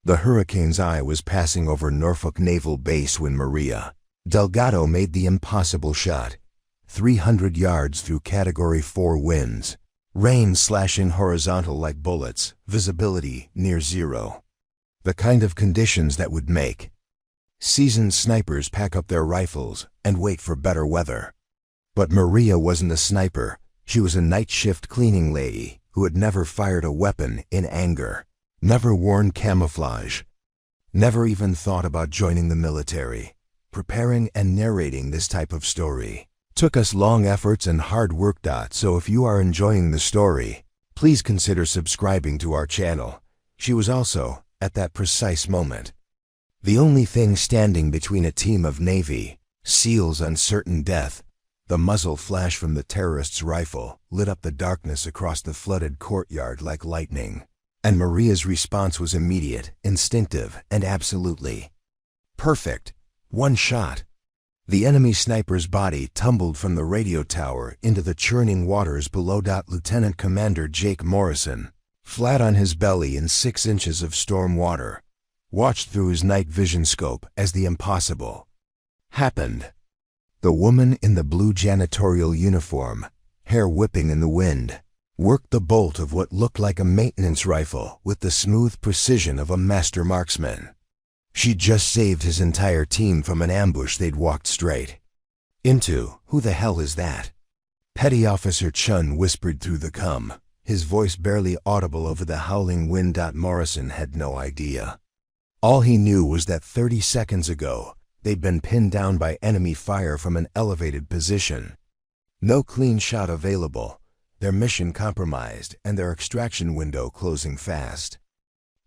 The Hurricane's eye was passing over Norfolk Naval Base when Maria Delgado made the impossible shot. 300 yards through Category 4 winds. Rain slashing horizontal like bullets, visibility near zero. The kind of conditions that would make seasoned snipers pack up their rifles and wait for better weather. But Maria wasn't a sniper. She was a night shift cleaning lady who had never fired a weapon in anger, never worn camouflage, never even thought about joining the military. Preparing and narrating this type of story took us long efforts and hard work. So if you are enjoying the story, please consider subscribing to our channel. She was also, at that precise moment, the only thing standing between a team of Navy SEALs and certain death. The muzzle flash from the terrorist's rifle lit up the darkness across the flooded courtyard like lightning, and Maria's response was immediate, instinctive, and absolutely perfect. One shot. The enemy sniper's body tumbled from the radio tower into the churning waters below. Lieutenant Commander Jake Morrison, flat on his belly in 6 inches of storm water, watched through his night vision scope as the impossible happened. The woman in the blue janitorial uniform, hair whipping in the wind, worked the bolt of what looked like a maintenance rifle with the smooth precision of a master marksman. She'd just saved his entire team from an ambush they'd walked straight into. Who the hell is that? Petty Officer Chun whispered through the his voice barely audible over the howling wind. Morrison had no idea. All he knew was that 30 seconds ago, they'd been pinned down by enemy fire from an elevated position. No clean shot available, their mission compromised, and their extraction window closing fast.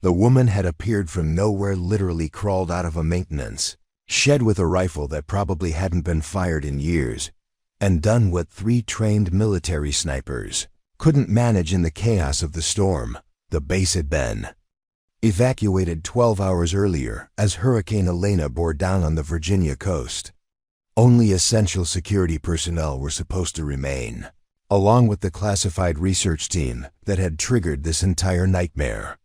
The woman had appeared from nowhere, literally crawled out of a maintenance shed with a rifle that probably hadn't been fired in years, and done what 3 trained military snipers couldn't manage in the chaos of the storm. The base had been evacuated 12 hours earlier as Hurricane Elena bore down on the Virginia coast. Only essential security personnel were supposed to remain, along with the classified research team that had triggered this entire nightmare.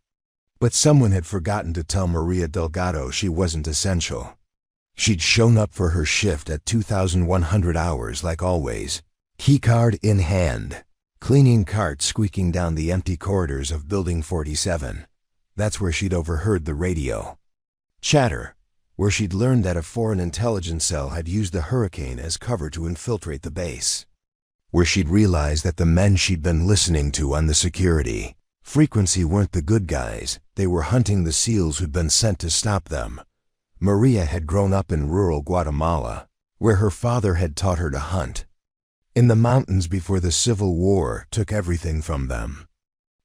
But someone had forgotten to tell Maria Delgado she wasn't essential. She'd shown up for her shift at 2,100 hours like always, keycard in hand, cleaning carts squeaking down the empty corridors of Building 47. That's where she'd overheard the radio chatter, where she'd learned that a foreign intelligence cell had used the hurricane as cover to infiltrate the base, where she'd realized that the men she'd been listening to on the security frequency weren't the good guys. They were hunting the SEALs who'd been sent to stop them. Maria had grown up in rural Guatemala, where her father had taught her to hunt in the mountains before the Civil War took everything from them.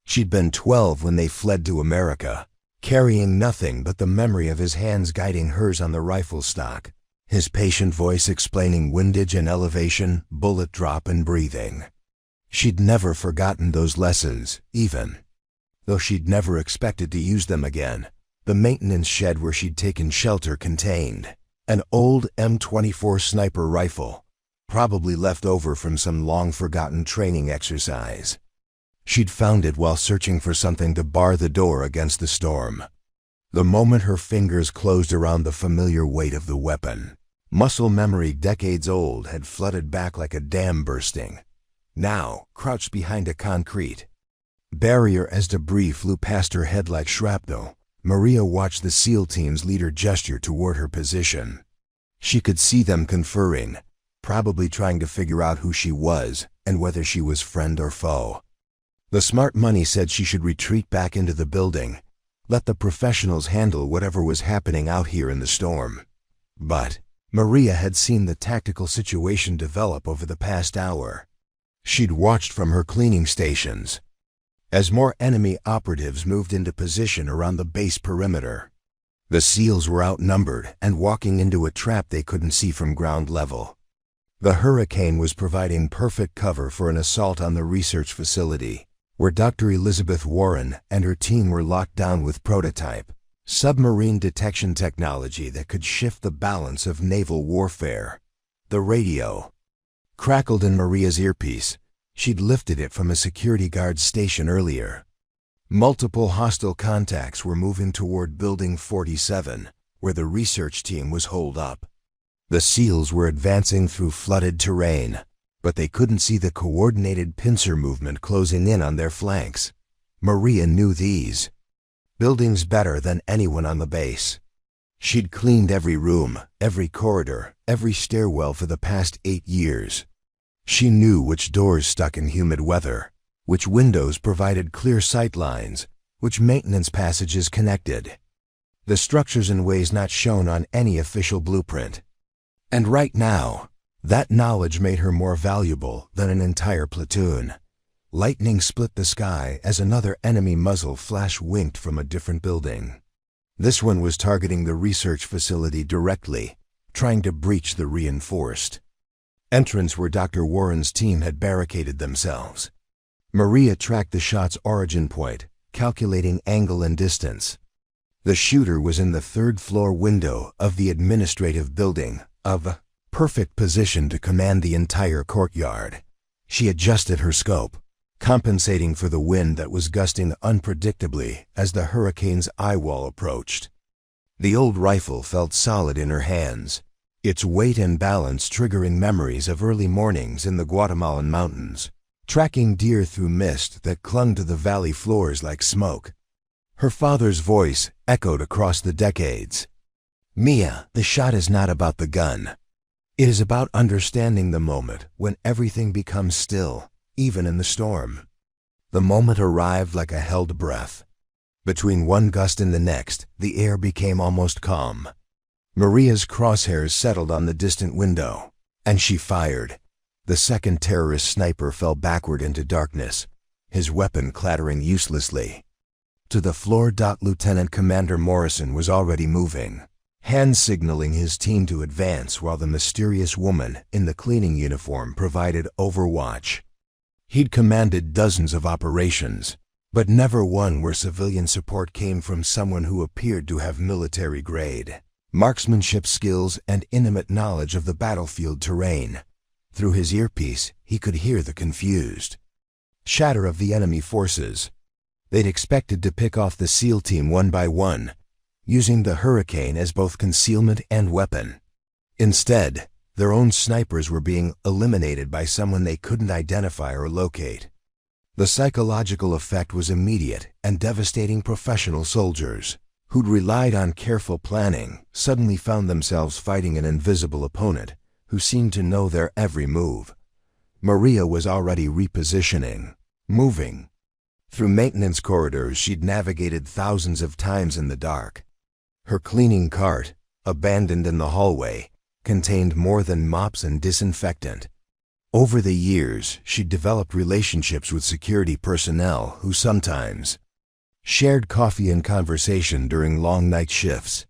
She'd been 12 when they fled to America, carrying nothing but the memory of his hands guiding hers on the rifle stock, his patient voice explaining windage and elevation, bullet drop and breathing. She'd never forgotten those lessons, even though she'd never expected to use them again. The maintenance shed where she'd taken shelter contained an old M24 sniper rifle, probably left over from some long-forgotten training exercise. She'd found it while searching for something to bar the door against the storm. The moment her fingers closed around the familiar weight of the weapon, muscle memory decades old had flooded back like a dam bursting. Now, crouched behind a concrete barrier as debris flew past her head like shrapnel, Maria watched the SEAL team's leader gesture toward her position. She could see them conferring, probably trying to figure out who she was and whether she was friend or foe. The smart money said she should retreat back into the building, let the professionals handle whatever was happening out here in the storm. But Maria had seen the tactical situation develop over the past hour. She'd watched from her cleaning stations as more enemy operatives moved into position around the base perimeter. The SEALs were outnumbered and walking into a trap they couldn't see from ground level. The hurricane was providing perfect cover for an assault on the research facility, where Dr. Elizabeth Warren and her team were locked down with prototype submarine detection technology that could shift the balance of naval warfare. The radio crackled in Maria's earpiece. She'd lifted it from a security guard's station earlier. Multiple hostile contacts were moving toward Building 47, where the research team was holed up. The SEALs were advancing through flooded terrain, but they couldn't see the coordinated pincer movement closing in on their flanks. Maria knew these buildings better than anyone on the base. She'd cleaned every room, every corridor, every stairwell for the past 8 years. She knew which doors stuck in humid weather, which windows provided clear sight lines, which maintenance passages connected. The structures in ways not shown on any official blueprint. And right now, that knowledge made her more valuable than an entire platoon. Lightning split the sky as another enemy muzzle flash winked from a different building. This one was targeting the research facility directly, trying to breach the reinforced entrance where Dr. Warren's team had barricaded themselves. Maria tracked the shot's origin point, calculating angle and distance. The shooter was in the third-floor window of the administrative building, of perfect position to command the entire courtyard. She adjusted her scope, compensating for the wind that was gusting unpredictably as the hurricane's eye wall approached. The old rifle felt solid in her hands, its weight and balance triggering memories of early mornings in the Guatemalan mountains, tracking deer through mist that clung to the valley floors like smoke. Her father's voice echoed across the decades. "Mia, the shot is not about the gun. It is about understanding the moment when everything becomes still, even in the storm." The moment arrived like a held breath. Between one gust and the next, the air became almost calm. Maria's crosshairs settled on the distant window, and she fired. The second terrorist sniper fell backward into darkness, his weapon clattering uselessly. To the floor, Lieutenant Commander Morrison was already moving, hand signaling his team to advance while the mysterious woman in the cleaning uniform provided overwatch. He'd commanded dozens of operations, but never one where civilian support came from someone who appeared to have military-grade marksmanship skills and intimate knowledge of the battlefield terrain. Through his earpiece, he could hear the confused chatter of the enemy forces. They'd expected to pick off the SEAL team one by one, using the Hurricane as both concealment and weapon. Instead, their own snipers were being eliminated by someone they couldn't identify or locate. The psychological effect was immediate and devastating. Professional soldiers, who'd relied on careful planning, suddenly found themselves fighting an invisible opponent who seemed to know their every move. Maria was already repositioning, moving. Through maintenance corridors she'd navigated thousands of times in the dark. Her cleaning cart, abandoned in the hallway, contained more than mops and disinfectant. Over the years, she'd developed relationships with security personnel who sometimes shared coffee and conversation during long night shifts.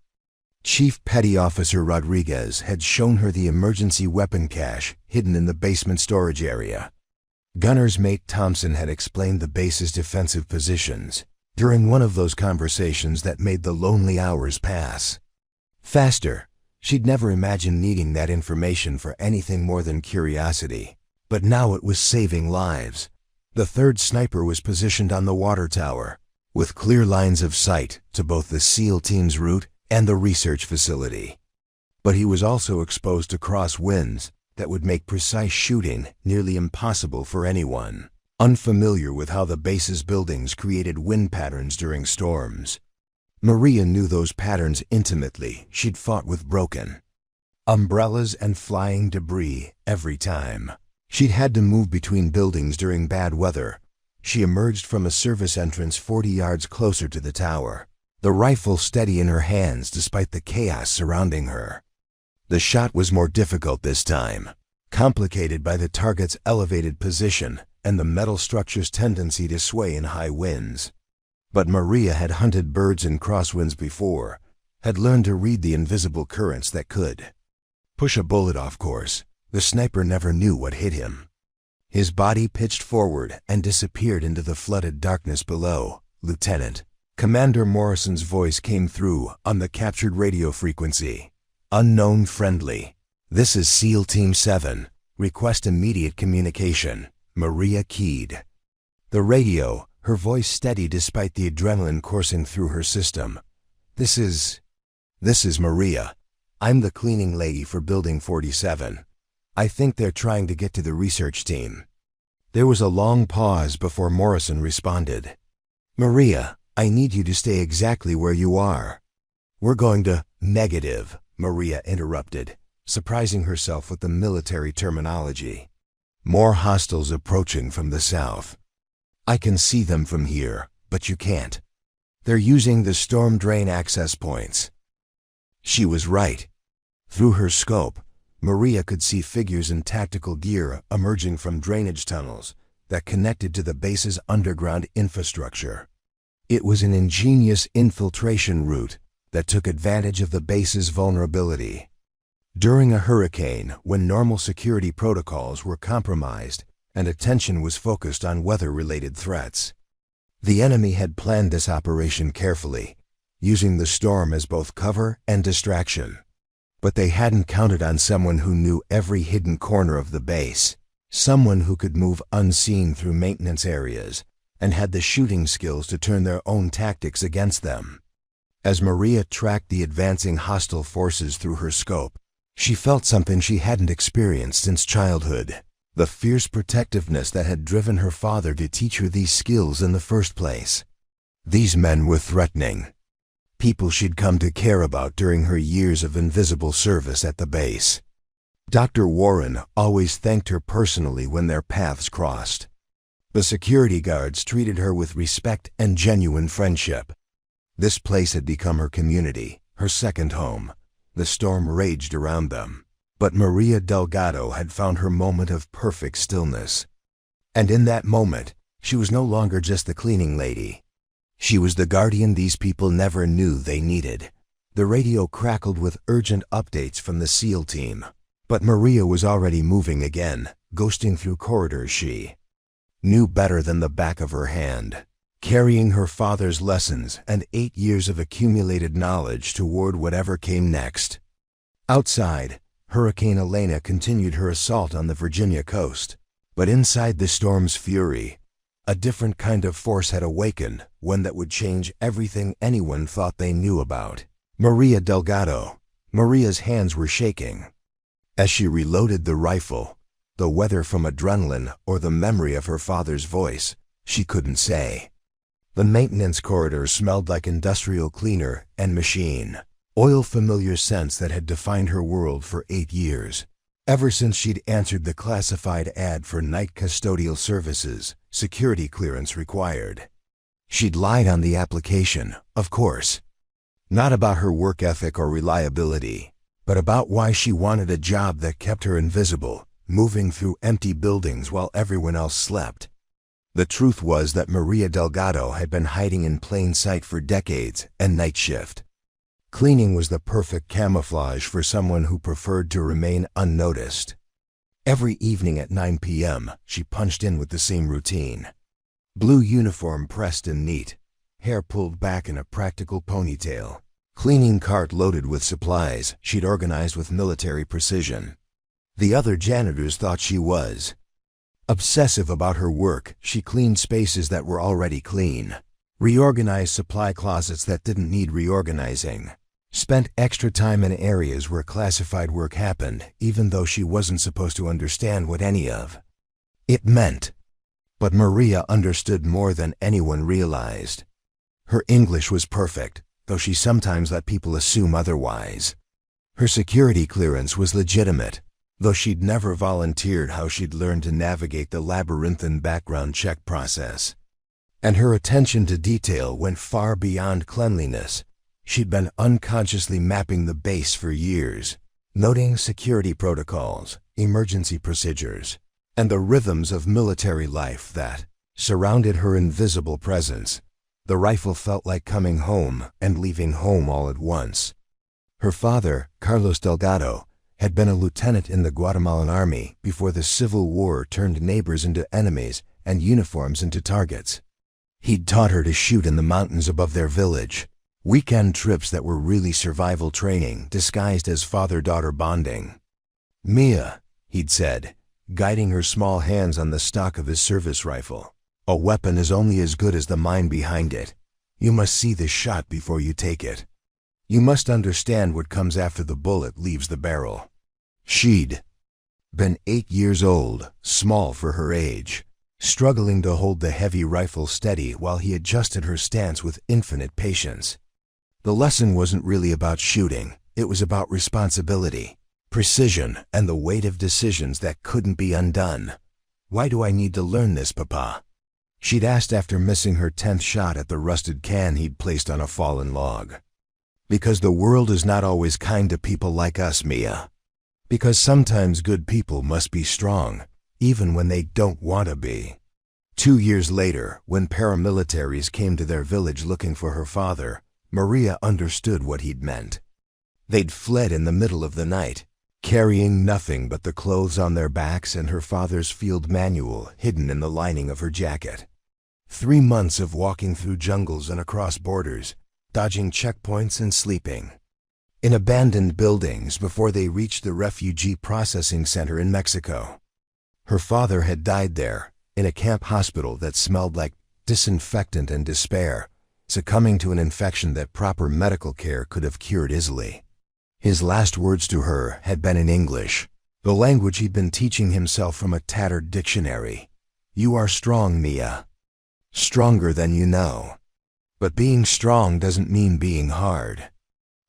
Chief Petty Officer Rodriguez had shown her the emergency weapon cache hidden in the basement storage area. Gunner's mate Thompson had explained the base's defensive positions during one of those conversations that made the lonely hours pass faster. She'd never imagined needing that information for anything more than curiosity, but now it was saving lives. The third sniper was positioned on the water tower, with clear lines of sight to both the SEAL team's route and the research facility. But he was also exposed to crosswinds that would make precise shooting nearly impossible for anyone unfamiliar with how the base's buildings created wind patterns during storms. Maria knew those patterns intimately. She'd fought with broken umbrellas and flying debris every time she'd had to move between buildings during bad weather. She emerged from a service entrance 40 yards closer to the tower, the rifle steady in her hands despite the chaos surrounding her. The shot was more difficult this time, complicated by the target's elevated position and the metal structure's tendency to sway in high winds. But Maria had hunted birds in crosswinds before, had learned to read the invisible currents that could push a bullet off course. The sniper never knew what hit him. His body pitched forward and disappeared into the flooded darkness below. "Lieutenant." Commander Morrison's voice came through on the captured radio frequency. "Unknown friendly. This is SEAL Team 7. Request immediate communication." Maria keyed. The radio, her voice steady despite the adrenaline coursing through her system. This is Maria. I'm the cleaning lady for Building 47. I think they're trying to get to the research team." There was a long pause before Morrison responded. "Maria, I need you to stay exactly where you are." "We're going to—" "Negative," Maria interrupted, surprising herself with the military terminology. "More hostiles approaching from the south. I can see them from here, but you can't. They're using the storm drain access points." She was right. Through her scope, Maria could see figures in tactical gear emerging from drainage tunnels that connected to the base's underground infrastructure. It was an ingenious infiltration route that took advantage of the base's vulnerability. During a hurricane, when normal security protocols were compromised and attention was focused on weather-related threats, the enemy had planned this operation carefully, using the storm as both cover and distraction. But they hadn't counted on someone who knew every hidden corner of the base, someone who could move unseen through maintenance areas and had the shooting skills to turn their own tactics against them. As Maria tracked the advancing hostile forces through her scope, she felt something she hadn't experienced since childhood, the fierce protectiveness that had driven her father to teach her these skills in the first place. These men were threatening, people she'd come to care about during her years of invisible service at the base. Dr. Warren always thanked her personally when their paths crossed. The security guards treated her with respect and genuine friendship. This place had become her community, her second home. The storm raged around them, but Maria Delgado had found her moment of perfect stillness. And in that moment, she was no longer just the cleaning lady. She was the guardian these people never knew they needed. The radio crackled with urgent updates from the SEAL team, but Maria was already moving again, ghosting through corridors she knew better than the back of her hand, carrying her father's lessons and 8 years of accumulated knowledge toward whatever came next. Outside, Hurricane Elena continued her assault on the Virginia coast, but inside the storm's fury, a different kind of force had awakened, one that would change everything anyone thought they knew about. Maria Delgado. Maria's hands were shaking. As she reloaded the rifle, the whether from adrenaline or the memory of her father's voice, she couldn't say. The maintenance corridor smelled like industrial cleaner and machine, oil-familiar scents that had defined her world for 8 years. Ever since she'd answered the classified ad for night custodial services, security clearance required. She'd lied on the application, of course. Not about her work ethic or reliability, but about why she wanted a job that kept her invisible, moving through empty buildings while everyone else slept. The truth was that Maria Delgado had been hiding in plain sight for decades and night shift. Cleaning was the perfect camouflage for someone who preferred to remain unnoticed. Every evening at 9 p.m., she punched in with the same routine. Blue uniform pressed and neat, hair pulled back in a practical ponytail, cleaning cart loaded with supplies she'd organized with military precision. The other janitors thought she was obsessive about her work. She cleaned spaces that were already clean, reorganized supply closets that didn't need reorganizing, spent extra time in areas where classified work happened, even though she wasn't supposed to understand what any of it meant. But Maria understood more than anyone realized. Her English was perfect, though she sometimes let people assume otherwise. Her security clearance was legitimate, though she'd never volunteered how she'd learned to navigate the labyrinthine background check process. And her attention to detail went far beyond cleanliness. She'd been unconsciously mapping the base for years, noting security protocols, emergency procedures, and the rhythms of military life that surrounded her invisible presence. The rifle felt like coming home and leaving home all at once. Her father, Carlos Delgado, had been a lieutenant in the Guatemalan army before the Civil War turned neighbors into enemies and uniforms into targets. He'd taught her to shoot in the mountains above their village, weekend trips that were really survival training disguised as father-daughter bonding. "Mia," he'd said, guiding her small hands on the stock of his service rifle, A weapon is only as good as the mind behind it. You must see the shot before you take it. You must understand what comes after the bullet leaves the barrel. She'd been 8 years old, small for her age, struggling to hold the heavy rifle steady while he adjusted her stance with infinite patience. The lesson wasn't really about shooting, it was about responsibility, precision, and the weight of decisions that couldn't be undone. "Why do I need to learn this, Papa?" she'd asked after missing her 10th shot at the rusted can he'd placed on a fallen log. "Because the world is not always kind to people like us, Mia. Because sometimes good people must be strong, even when they don't want to be." 2 years later, when paramilitaries came to their village looking for her father, Maria understood what he'd meant. They'd fled in the middle of the night, carrying nothing but the clothes on their backs and her father's field manual hidden in the lining of her jacket. 3 months of walking through jungles and across borders, dodging checkpoints and sleeping in abandoned buildings before they reached the refugee processing center in Mexico. Her father had died there, in a camp hospital that smelled like disinfectant and despair, succumbing to an infection that proper medical care could have cured easily. His last words to her had been in English, the language he'd been teaching himself from a tattered dictionary. "You are strong, Mia. Stronger than you know. But being strong doesn't mean being hard."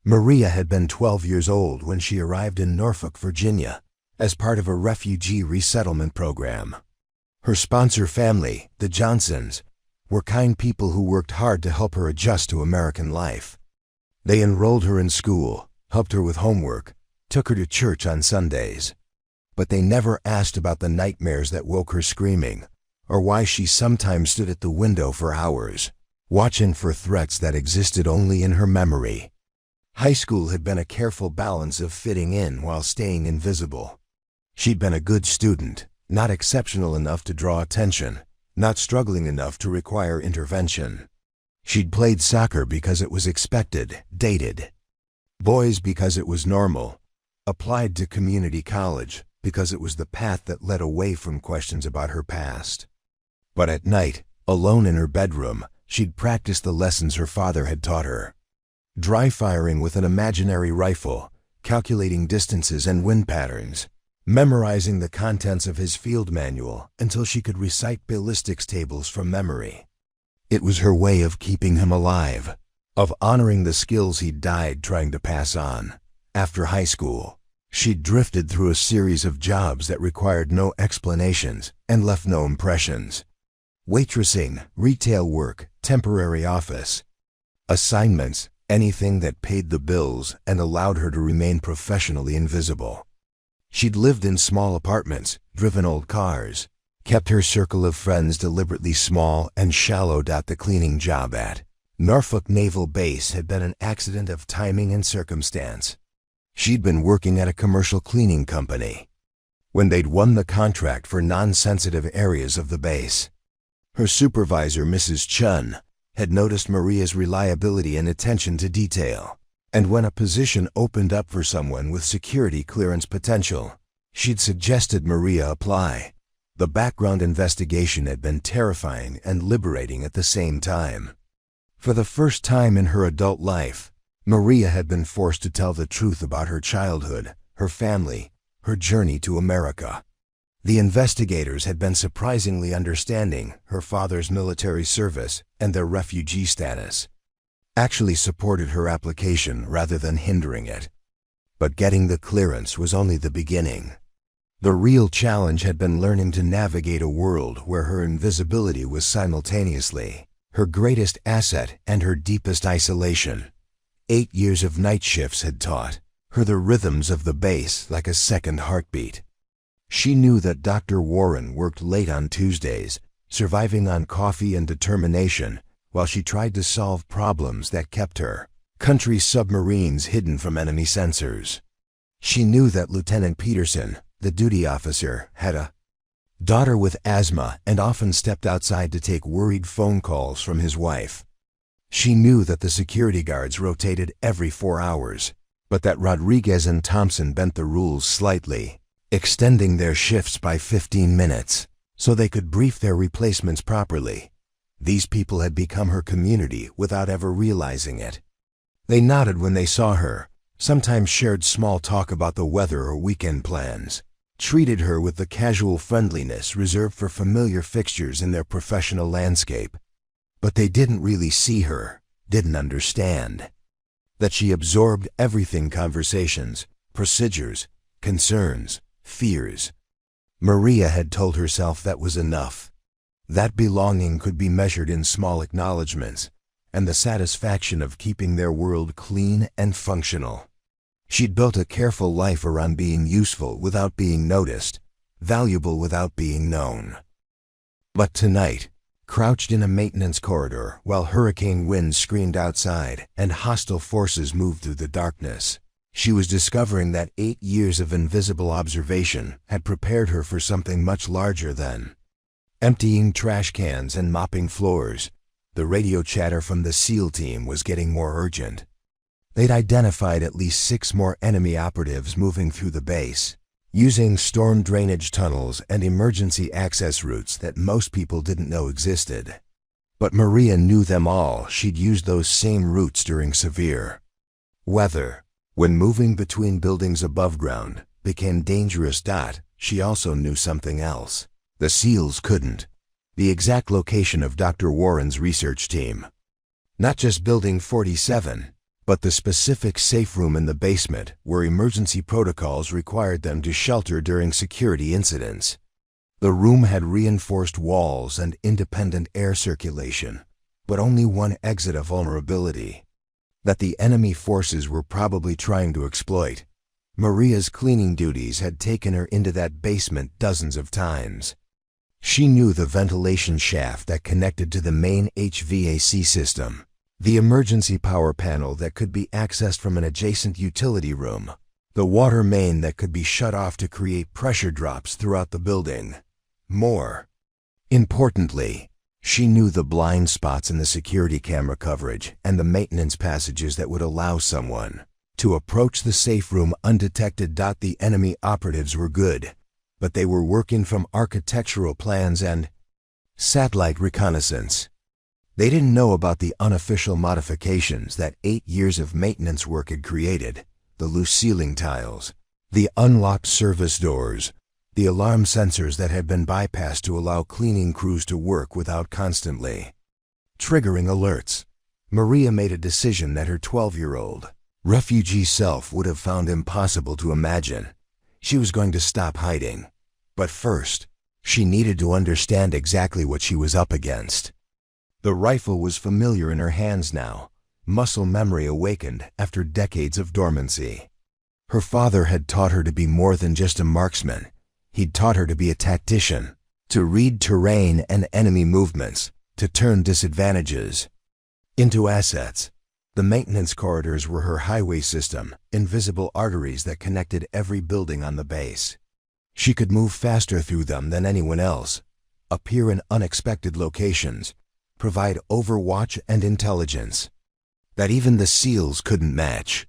Maria had been 12 years old when she arrived in Norfolk, Virginia, as part of a refugee resettlement program. Her sponsor family, the Johnsons, were kind people who worked hard to help her adjust to American life. They enrolled her in school, helped her with homework, took her to church on Sundays. But they never asked about the nightmares that woke her screaming, or why she sometimes stood at the window for hours, watching for threats that existed only in her memory. High school had been a careful balance of fitting in while staying invisible. She'd been a good student, not exceptional enough to draw attention, not struggling enough to require intervention. She'd played soccer because it was expected, dated boys because it was normal, applied to community college because it was the path that led away from questions about her past. But at night, alone in her bedroom, she'd practice the lessons her father had taught her. Dry firing with an imaginary rifle, calculating distances and wind patterns, memorizing the contents of his field manual until she could recite ballistics tables from memory. It was her way of keeping him alive, of honoring the skills he'd died trying to pass on. After high school, she'd drifted through a series of jobs that required no explanations and left no impressions. Waitressing, retail work, temporary office assignments, anything that paid the bills and allowed her to remain professionally invisible. She'd lived in small apartments, driven old cars, kept her circle of friends deliberately small and shallowed out the cleaning job at Norfolk Naval Base had been an accident of timing and circumstance. She'd been working at a commercial cleaning company when they'd won the contract for non-sensitive areas of the base. Her supervisor, Mrs. Chun, had noticed Maria's reliability and attention to detail, and when a position opened up for someone with security clearance potential, she'd suggested Maria apply. The background investigation had been terrifying and liberating at the same time. For the first time in her adult life, Maria had been forced to tell the truth about her childhood, her family, her journey to America. The investigators had been surprisingly understanding, her father's military service and their refugee status, actually supported her application rather than hindering it. But getting the clearance was only the beginning. The real challenge had been learning to navigate a world where her invisibility was simultaneously her greatest asset and her deepest isolation. 8 years of night shifts had taught her the rhythms of the base like a second heartbeat. She knew that Dr. Warren worked late on Tuesdays, surviving on coffee and determination, while she tried to solve problems that kept her country submarines hidden from enemy sensors. She knew that Lieutenant Peterson, the duty officer, had a daughter with asthma and often stepped outside to take worried phone calls from his wife. She knew that the security guards rotated every 4 hours, but that Rodriguez and Thompson bent the rules slightly, extending their shifts by 15 minutes. so they could brief their replacements properly. These people had become her community without ever realizing it. They nodded when they saw her, sometimes shared small talk about the weather or weekend plans, treated her with the casual friendliness reserved for familiar fixtures in their professional landscape. But they didn't really see her, didn't understand that she absorbed everything: conversations, procedures, concerns, fears. Maria had told herself that was enough. That belonging could be measured in small acknowledgments and the satisfaction of keeping their world clean and functional. She'd built a careful life around being useful without being noticed, valuable without being known. But tonight, crouched in a maintenance corridor while hurricane winds screamed outside and hostile forces moved through the darkness, she was discovering that 8 years of invisible observation had prepared her for something much larger than emptying trash cans and mopping floors. The radio chatter from the SEAL team was getting more urgent. They'd identified at least 6 more enemy operatives moving through the base, using storm drainage tunnels and emergency access routes that most people didn't know existed. But Maria knew them all. She'd used those same routes during severe weather. When moving between buildings above ground became dangerous. She also knew something else. The SEALs couldn't. The exact location of Dr. Warren's research team. Not just Building 47, but the specific safe room in the basement where emergency protocols required them to shelter during security incidents. The room had reinforced walls and independent air circulation, but only one exit: a vulnerability that the enemy forces were probably trying to exploit. Maria's cleaning duties had taken her into that basement dozens of times. She knew the ventilation shaft that connected to the main HVAC system, the emergency power panel that could be accessed from an adjacent utility room, the water main that could be shut off to create pressure drops throughout the building. More importantly, she knew the blind spots in the security camera coverage and the maintenance passages that would allow someone to approach the safe room undetected. The enemy operatives were good, but they were working from architectural plans and satellite reconnaissance. They didn't know about the unofficial modifications that 8 years of maintenance work had created: the loose ceiling tiles, the unlocked service doors, the alarm sensors that had been bypassed to allow cleaning crews to work without constantly triggering alerts. Maria made a decision that her 12-year-old refugee self would have found impossible to imagine. She was going to stop hiding. But first, she needed to understand exactly what she was up against. The rifle was familiar in her hands now, muscle memory awakened after decades of dormancy. Her father had taught her to be more than just a marksman. He'd taught her to be a tactician, to read terrain and enemy movements, to turn disadvantages into assets. The maintenance corridors were her highway system, invisible arteries that connected every building on the base. She could move faster through them than anyone else, appear in unexpected locations, provide overwatch and intelligence that even the SEALs couldn't match.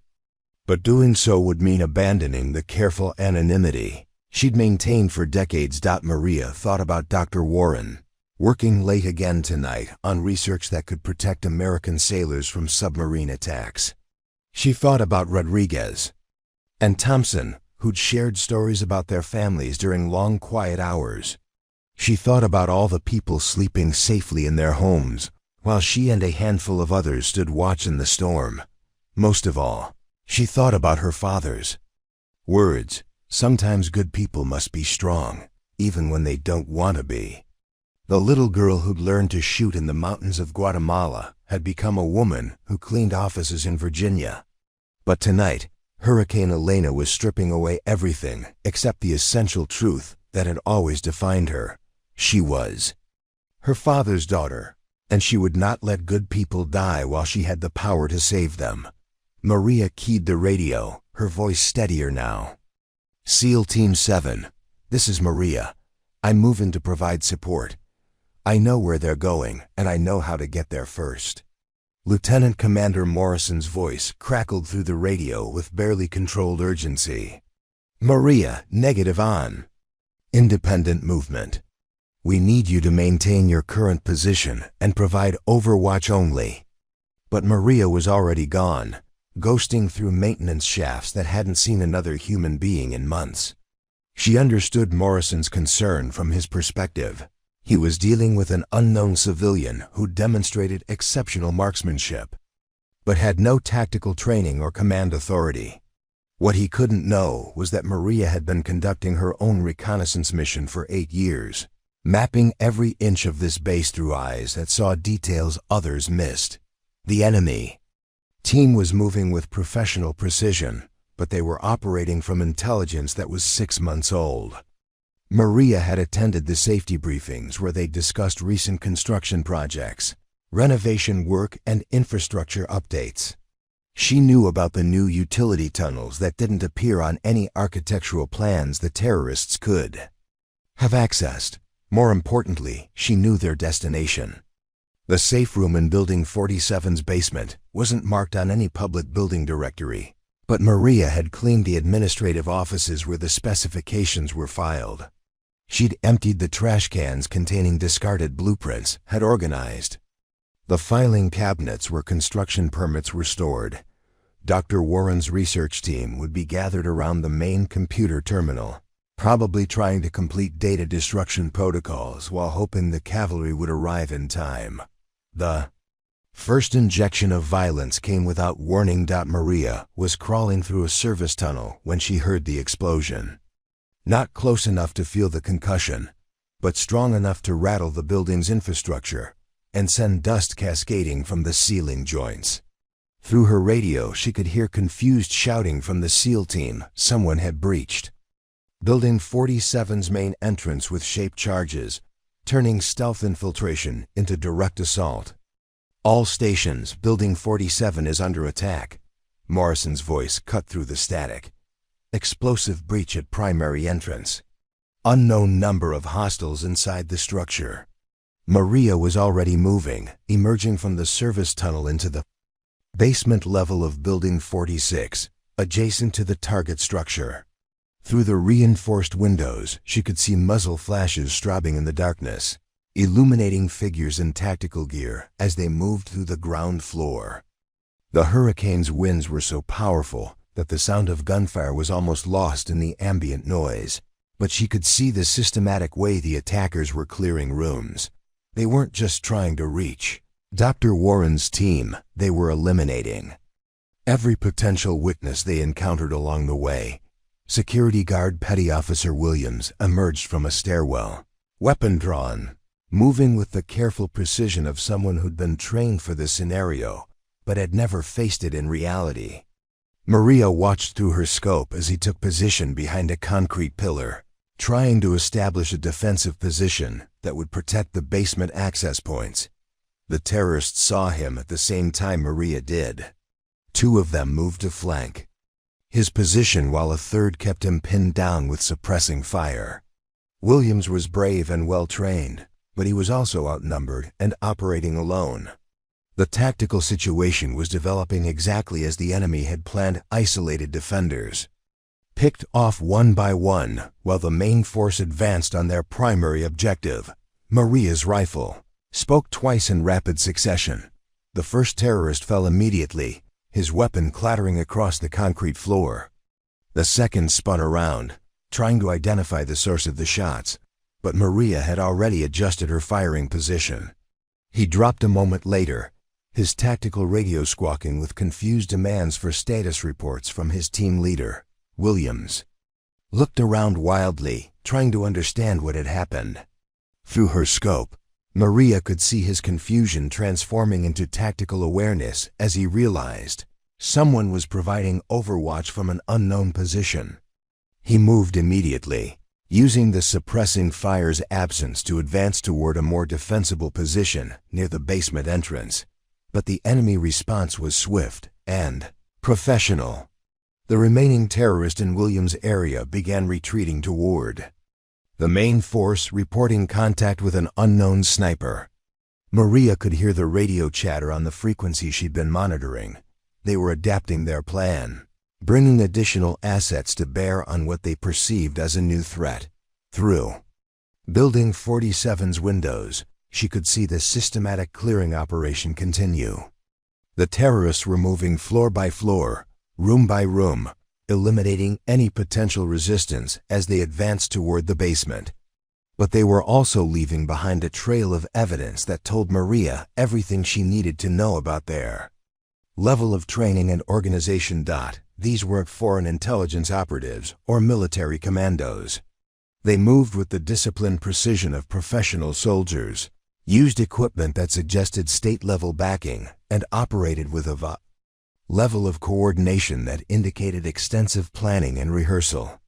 But doing so would mean abandoning the careful anonymity she'd maintained for decades. Maria thought about Dr. Warren, working late again tonight on research that could protect American sailors from submarine attacks. She thought about Rodriguez and Thompson, who'd shared stories about their families during long, quiet hours. She thought about all the people sleeping safely in their homes, while she and a handful of others stood watch in the storm. Most of all, she thought about her father's words: "Sometimes good people must be strong, even when they don't want to be." The little girl who'd learned to shoot in the mountains of Guatemala had become a woman who cleaned offices in Virginia. But tonight, Hurricane Elena was stripping away everything except the essential truth that had always defined her. She was her father's daughter, and she would not let good people die while she had the power to save them. Maria keyed the radio, her voice steadier now. "SEAL Team 7, this is Maria. I'm moving to provide support. I know where they're going, and I know how to get there first." Lieutenant Commander Morrison's voice crackled through the radio with barely controlled urgency. "Maria, negative on. Independent movement. We need you to maintain your current position and provide overwatch only. But Maria was already gone, ghosting through maintenance shafts that hadn't seen another human being in months. She understood Morrison's concern from his perspective. He was dealing with an unknown civilian who demonstrated exceptional marksmanship, but had no tactical training or command authority. What he couldn't know was that Maria had been conducting her own reconnaissance mission for 8 years, mapping every inch of this base through eyes that saw details others missed. The enemy team was moving with professional precision, but they were operating from intelligence that was 6 months old. Maria had attended the safety briefings where they discussed recent construction projects, renovation work, and infrastructure updates. She knew about the new utility tunnels that didn't appear on any architectural plans the terrorists could have accessed. More importantly, she knew their destination. The safe room in Building 47's basement wasn't marked on any public building directory, but Maria had cleaned the administrative offices where the specifications were filed. She'd emptied the trash cans containing discarded blueprints, had organized the filing cabinets where construction permits were stored. Dr. Warren's research team would be gathered around the main computer terminal, probably trying to complete data destruction protocols while hoping the cavalry would arrive in time. The first injection of violence came without warning. Maria was crawling through a service tunnel when she heard the explosion. Not close enough to feel the concussion, but strong enough to rattle the building's infrastructure and send dust cascading from the ceiling joints. Through her radio, she could hear confused shouting from the SEAL team. Someone had breached Building 47's main entrance with shaped charges, turning stealth infiltration into direct assault. All stations, Building 47 is under attack. Morrison's voice cut through the static. Explosive breach at primary entrance. Unknown number of hostiles inside the structure. Maria was already moving, emerging from the service tunnel into the basement level of Building 46, adjacent to the target structure. Through the reinforced windows, she could see muzzle flashes strobing in the darkness, illuminating figures in tactical gear as they moved through the ground floor. The hurricane's winds were so powerful that the sound of gunfire was almost lost in the ambient noise, but she could see the systematic way the attackers were clearing rooms. They weren't just trying to reach Dr. Warren's team, they were eliminating every potential witness they encountered along the way. Security guard Petty Officer Williams emerged from a stairwell, weapon drawn, moving with the careful precision of someone who'd been trained for this scenario, but had never faced it in reality. Maria watched through her scope as he took position behind a concrete pillar, trying to establish a defensive position that would protect the basement access points. The terrorists saw him at the same time Maria did. 2 of them moved to flank his position while a third kept him pinned down with suppressing fire. Williams was brave and well-trained, but he was also outnumbered and operating alone. The tactical situation was developing exactly as the enemy had planned. Isolated defenders picked off one by one while the main force advanced on their primary objective. Maria's rifle spoke twice in rapid succession. The first terrorist fell immediately, his weapon clattering across the concrete floor. The second spun around, trying to identify the source of the shots, but Maria had already adjusted her firing position. He dropped a moment later, his tactical radio squawking with confused demands for status reports from his team leader. Williams looked around wildly, trying to understand what had happened. Through her scope, Maria could see his confusion transforming into tactical awareness as he realized someone was providing overwatch from an unknown position. He moved immediately, using the suppressing fire's absence to advance toward a more defensible position near the basement entrance. But the enemy response was swift and professional. The remaining terrorist in Williams' area began retreating toward the main force, reporting contact with an unknown sniper. Maria could hear the radio chatter on the frequency she'd been monitoring. They were adapting their plan, bringing additional assets to bear on what they perceived as a new threat. Through Building 47's windows, she could see the systematic clearing operation continue. The terrorists were moving floor by floor, room by room, eliminating any potential resistance as they advanced toward the basement. But they were also leaving behind a trail of evidence that told Maria everything she needed to know about their level of training and organization. These weren't foreign intelligence operatives or military commandos. They moved with the disciplined precision of professional soldiers, used equipment that suggested state-level backing, and operated with a level of coordination that indicated extensive planning and rehearsal.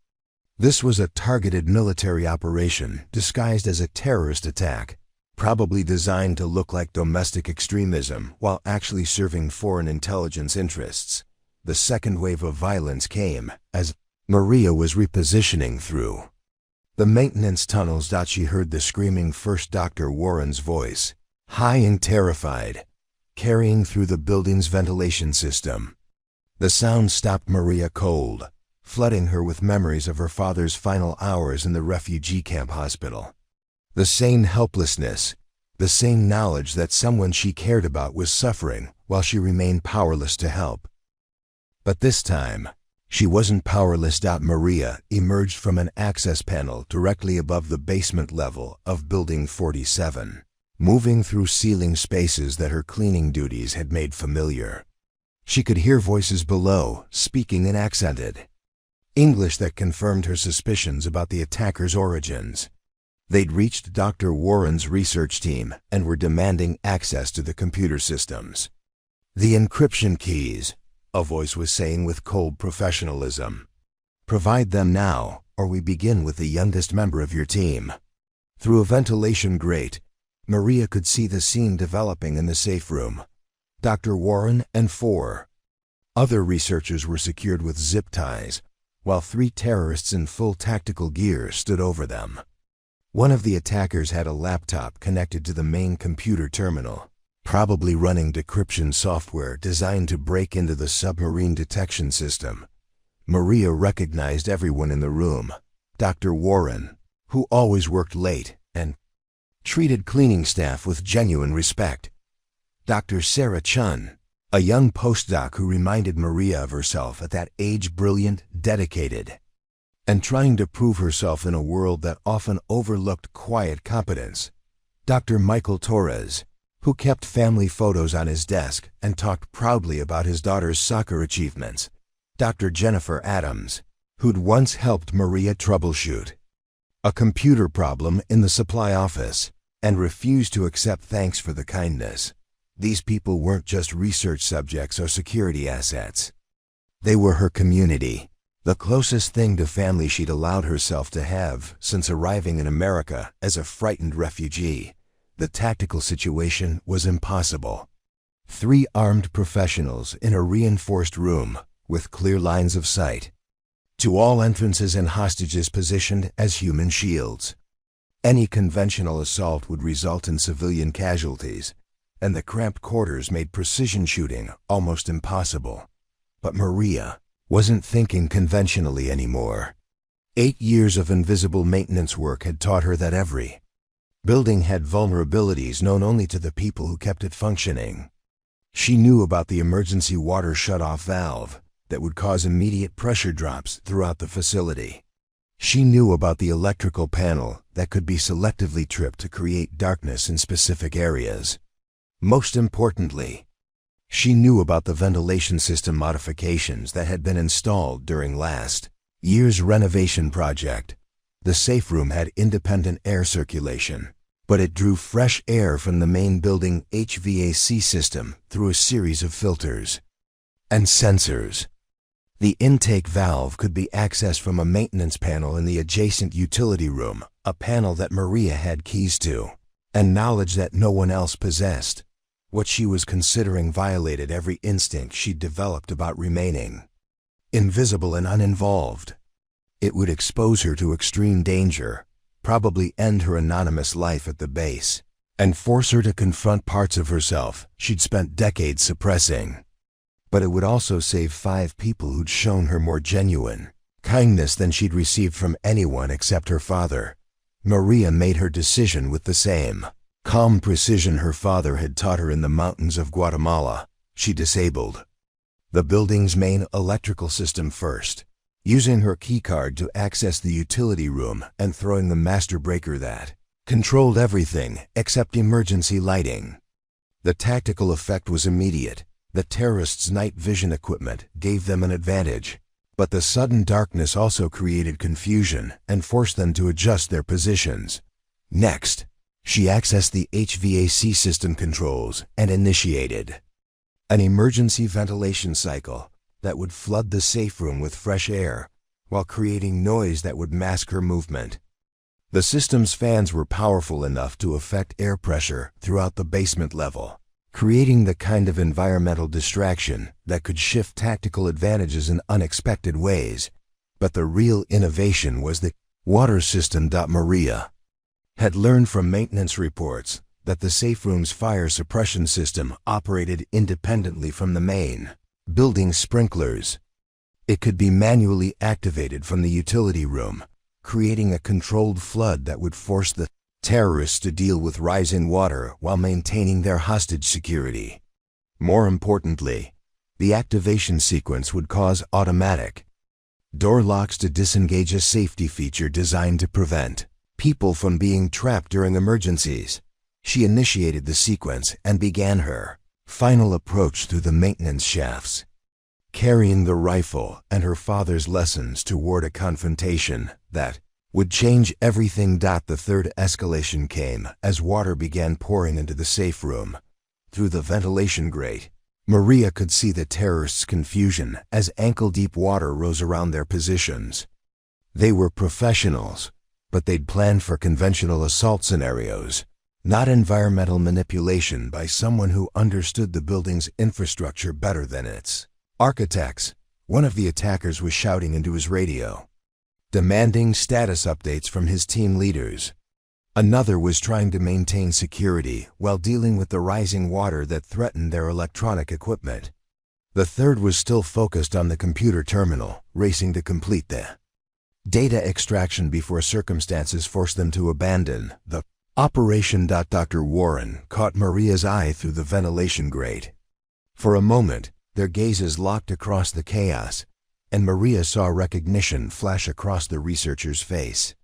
This was a targeted military operation disguised as a terrorist attack, probably designed to look like domestic extremism while actually serving foreign intelligence interests. The second wave of violence came as Maria was repositioning through the maintenance tunnels. She heard the screaming first Dr. Warren's voice, high and terrified, carrying through the building's ventilation system. The sound stopped Maria cold, flooding her with memories of her father's final hours in the refugee camp hospital. The same helplessness, the same knowledge that someone she cared about was suffering while she remained powerless to help. But this time, she wasn't powerless. Maria emerged from an access panel directly above the basement level of Building 47, moving through ceiling spaces that her cleaning duties had made familiar. She could hear voices below, speaking in accented English that confirmed her suspicions about the attackers' origins. They'd reached Dr. Warren's research team and were demanding access to the computer systems. "The encryption keys," a voice was saying with cold professionalism. "Provide them now, or we begin with the youngest member of your team." Through a ventilation grate, Maria could see the scene developing in the safe room. Dr. Warren and 4 other researchers were secured with zip ties, while 3 terrorists in full tactical gear stood over them. One of the attackers had a laptop connected to the main computer terminal, probably running decryption software designed to break into the submarine detection system. Maria recognized everyone in the room. Dr. Warren, who always worked late and treated cleaning staff with genuine respect. Dr. Sarah Chun, a young postdoc who reminded Maria of herself at that age, brilliant, dedicated, and trying to prove herself in a world that often overlooked quiet competence. Dr. Michael Torres, who kept family photos on his desk and talked proudly about his daughter's soccer achievements. Dr. Jennifer Adams, who'd once helped Maria troubleshoot a computer problem in the supply office and refused to accept thanks for the kindness. These people weren't just research subjects or security assets. They were her community, the closest thing to family she'd allowed herself to have since arriving in America as a frightened refugee. The tactical situation was impossible. 3 armed professionals in a reinforced room with clear lines of sight to all entrances and hostages positioned as human shields. Any conventional assault would result in civilian casualties, and the cramped quarters made precision shooting almost impossible. But Maria wasn't thinking conventionally anymore. 8 years of invisible maintenance work had taught her that every building had vulnerabilities known only to the people who kept it functioning. She knew about the emergency water shutoff valve that would cause immediate pressure drops throughout the facility. She knew about the electrical panel that could be selectively tripped to create darkness in specific areas. Most importantly, she knew about the ventilation system modifications that had been installed during last year's renovation project. The safe room had independent air circulation, but it drew fresh air from the main building HVAC system through a series of filters and sensors. The intake valve could be accessed from a maintenance panel in the adjacent utility room, a panel that Maria had keys to, and knowledge that no one else possessed. What she was considering violated every instinct she'd developed about remaining invisible and uninvolved. It would expose her to extreme danger, probably end her anonymous life at the base, and force her to confront parts of herself she'd spent decades suppressing. But it would also save 5 people who'd shown her more genuine kindness than she'd received from anyone except her father. Maria made her decision with the same calm precision her father had taught her in the mountains of Guatemala. She disabled the building's main electrical system first, using her keycard to access the utility room and throwing the master breaker that controlled everything except emergency lighting. The tactical effect was immediate. The terrorists' night vision equipment gave them an advantage, but the sudden darkness also created confusion and forced them to adjust their positions. Next, she accessed the HVAC system controls and initiated an emergency ventilation cycle that would flood the safe room with fresh air while creating noise that would mask her movement. The system's fans were powerful enough to affect air pressure throughout the basement level, creating the kind of environmental distraction that could shift tactical advantages in unexpected ways. But the real innovation was the water system. Maria had learned from maintenance reports that the safe room's fire suppression system operated independently from the main building sprinklers. It could be manually activated from the utility room, creating a controlled flood that would force the terrorists to deal with rising water while maintaining their hostage security. More importantly, the activation sequence would cause automatic door locks to disengage, a safety feature designed to prevent people from being trapped during emergencies. She initiated the sequence and began her final approach through the maintenance shafts, carrying the rifle and her father's lessons toward a confrontation that would change everything. The third escalation came as water began pouring into the safe room. Through the ventilation grate, Maria could see the terrorists' confusion as ankle-deep water rose around their positions. They were professionals, but they'd planned for conventional assault scenarios, not environmental manipulation by someone who understood the building's infrastructure better than its architects. One of the attackers was shouting into his radio, demanding status updates from his team leaders. Another was trying to maintain security while dealing with the rising water that threatened their electronic equipment. The third was still focused on the computer terminal, racing to complete the data extraction before circumstances forced them to abandon the operation. Dr. Warren caught Maria's eye through the ventilation grate. For a moment, their gazes locked across the chaos, and Maria saw recognition flash across the researcher's face.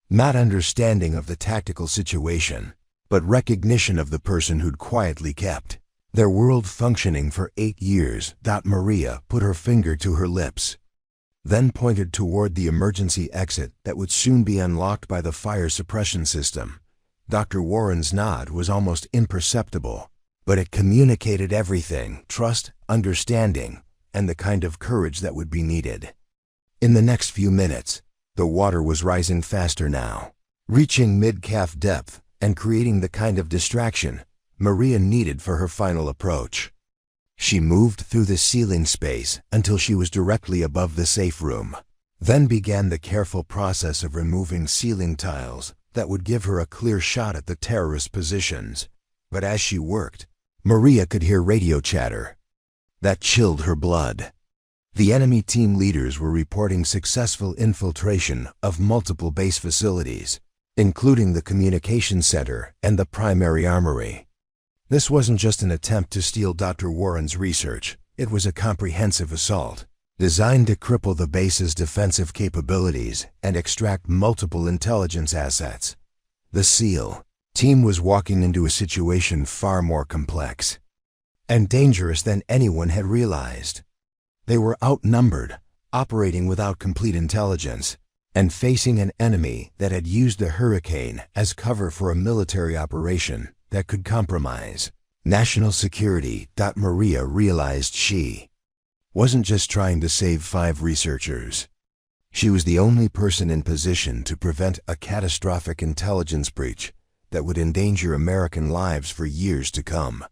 Not understanding of the tactical situation, but recognition of the person who'd quietly kept their world functioning for 8 years. Maria put her finger to her lips, then pointed toward the emergency exit that would soon be unlocked by the fire suppression system. Dr. Warren's nod was almost imperceptible, but it communicated everything: trust, understanding, and the kind of courage that would be needed. In the next few minutes, the water was rising faster now, reaching mid-calf depth and creating the kind of distraction Maria needed for her final approach. She moved through the ceiling space until she was directly above the safe room, then began the careful process of removing ceiling tiles that would give her a clear shot at the terrorist positions. But as she worked, Maria could hear radio chatter that chilled her blood. The enemy team leaders were reporting successful infiltration of multiple base facilities, including the communication center and the primary armory. This wasn't just an attempt to steal Dr. Warren's research. It was a comprehensive assault, designed to cripple the base's defensive capabilities and extract multiple intelligence assets. The SEAL team was walking into a situation far more complex and dangerous than anyone had realized. They were outnumbered, operating without complete intelligence, and facing an enemy that had used the hurricane as cover for a military operation that could compromise national security. Maria realized she wasn't just trying to save 5 researchers. She was the only person in position to prevent a catastrophic intelligence breach that would endanger American lives for years to come.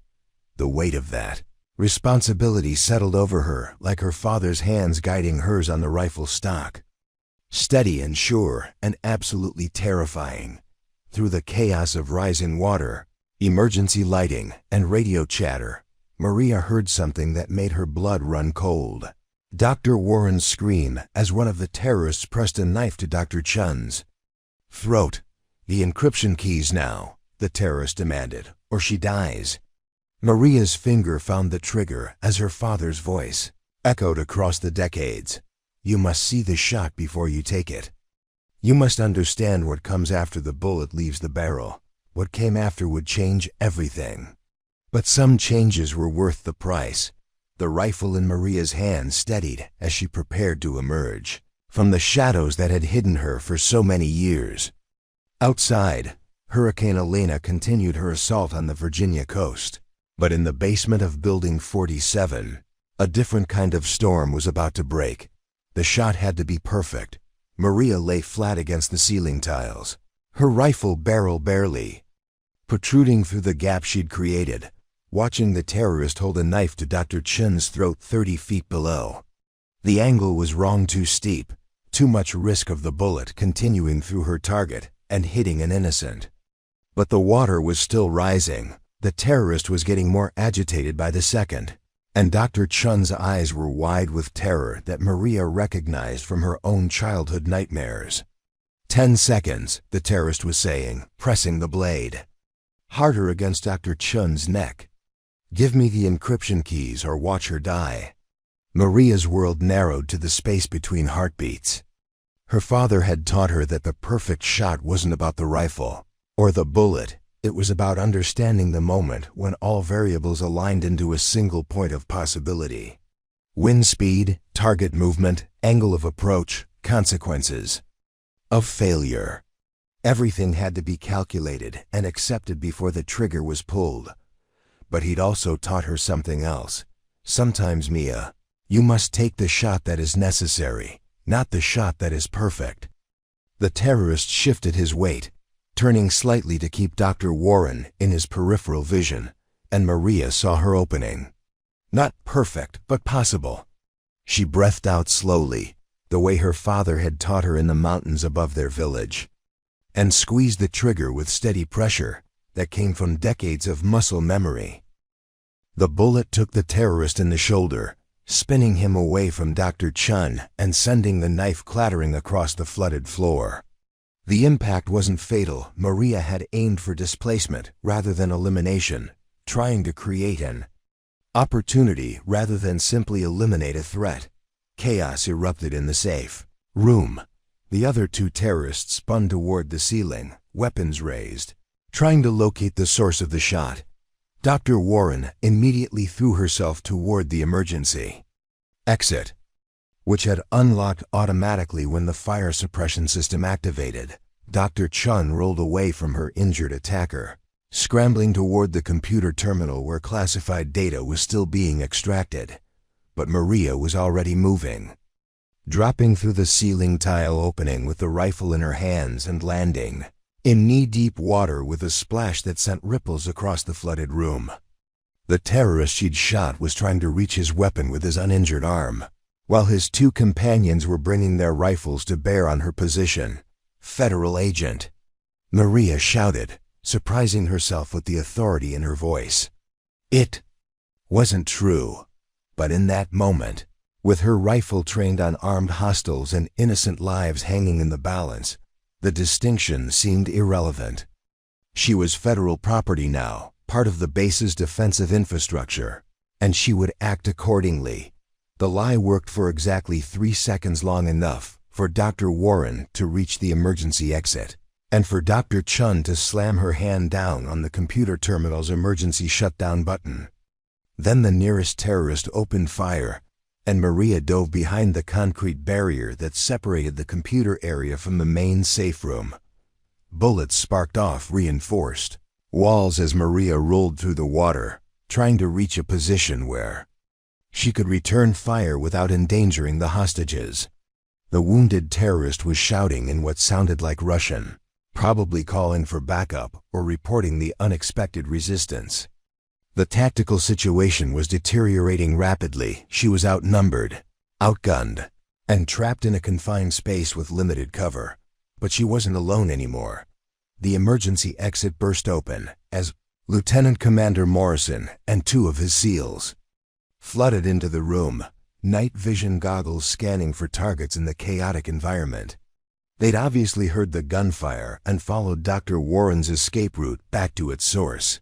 The weight of that responsibility settled over her like her father's hands guiding hers on the rifle stock. Steady and sure and absolutely terrifying. Through the chaos of rising water, emergency lighting, and radio chatter, Maria heard something that made her blood run cold. Dr. Warren's scream as one of the terrorists pressed a knife to Dr. Chun's throat. "The encryption keys now," the terrorist demanded, "or she dies." Maria's finger found the trigger as her father's voice echoed across the decades. "You must see the shot before you take it. You must understand what comes after the bullet leaves the barrel. What came after would change everything." But some changes were worth the price. The rifle in Maria's hand steadied as she prepared to emerge from the shadows that had hidden her for so many years. Outside, Hurricane Elena continued her assault on the Virginia coast. But in the basement of Building 47, a different kind of storm was about to break. The shot had to be perfect. Maria lay flat against the ceiling tiles, her rifle barrel barely protruding through the gap she'd created, watching the terrorist hold a knife to Dr. Chun's throat 30 feet below. The angle was wrong, too steep, too much risk of the bullet continuing through her target and hitting an innocent. But the water was still rising. The terrorist was getting more agitated by the second, and Dr. Chun's eyes were wide with terror that Maria recognized from her own childhood nightmares. 10 seconds, the terrorist was saying, pressing the blade harder against Dr. Chun's neck. "Give me the encryption keys or watch her die." Maria's world narrowed to the space between heartbeats. Her father had taught her that the perfect shot wasn't about the rifle or the bullet. It was about understanding the moment when all variables aligned into a single point of possibility. Wind speed, target movement, angle of approach, consequences of failure. Everything had to be calculated and accepted before the trigger was pulled. But he'd also taught her something else. "Sometimes, Mia, you must take the shot that is necessary, not the shot that is perfect." The terrorist shifted his weight, turning slightly to keep Dr. Warren in his peripheral vision, and Maria saw her opening. Not perfect, but possible. She breathed out slowly, the way her father had taught her in the mountains above their village, and squeezed the trigger with steady pressure that came from decades of muscle memory. The bullet took the terrorist in the shoulder, spinning him away from Dr. Chun and sending the knife clattering across the flooded floor. The impact wasn't fatal. Maria had aimed for displacement rather than elimination, trying to create an opportunity rather than simply eliminate a threat. Chaos erupted in the safe room. The other two terrorists spun toward the ceiling, weapons raised, trying to locate the source of the shot. Dr. Warren immediately threw herself toward the emergency exit, which had unlocked automatically when the fire suppression system activated. Dr. Chun rolled away from her injured attacker, scrambling toward the computer terminal where classified data was still being extracted. But Maria was already moving, dropping through the ceiling tile opening with the rifle in her hands and landing in knee-deep water with a splash that sent ripples across the flooded room. The terrorist she'd shot was trying to reach his weapon with his uninjured arm, while his two companions were bringing their rifles to bear on her position. "Federal agent," Maria shouted, surprising herself with the authority in her voice. It wasn't true, but in that moment, with her rifle trained on armed hostiles and innocent lives hanging in the balance, the distinction seemed irrelevant. She was federal property now, part of the base's defensive infrastructure, and she would act accordingly. The lie worked for exactly 3 seconds, long enough for Dr. Warren to reach the emergency exit, and for Dr. Chun to slam her hand down on the computer terminal's emergency shutdown button. Then the nearest terrorist opened fire, and Maria dove behind the concrete barrier that separated the computer area from the main safe room. Bullets sparked off reinforced walls as Maria rolled through the water, trying to reach a position where she could return fire without endangering the hostages. The wounded terrorist was shouting in what sounded like Russian, probably calling for backup or reporting the unexpected resistance. The tactical situation was deteriorating rapidly. She was outnumbered, outgunned, and trapped in a confined space with limited cover. But she wasn't alone anymore. The emergency exit burst open as Lieutenant Commander Morrison and 2 of his SEALs flooded into the room, night vision goggles scanning for targets in the chaotic environment. They'd obviously heard the gunfire and followed Dr. Warren's escape route back to its source.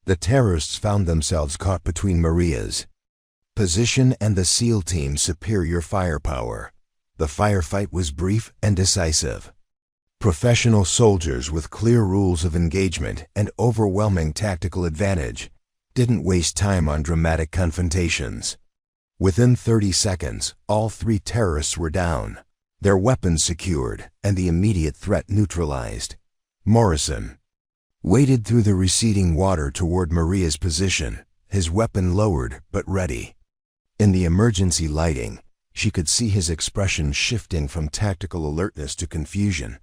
The terrorists found themselves caught between Maria's position and the SEAL team's superior firepower. The firefight was brief and decisive. Professional soldiers with clear rules of engagement and overwhelming tactical advantage didn't waste time on dramatic confrontations. Within 30 seconds, all 3 terrorists were down, their weapons secured, and the immediate threat neutralized. Morrison waded through the receding water toward Maria's position, his weapon lowered but ready. In the emergency lighting, she could see his expression shifting from tactical alertness to confusion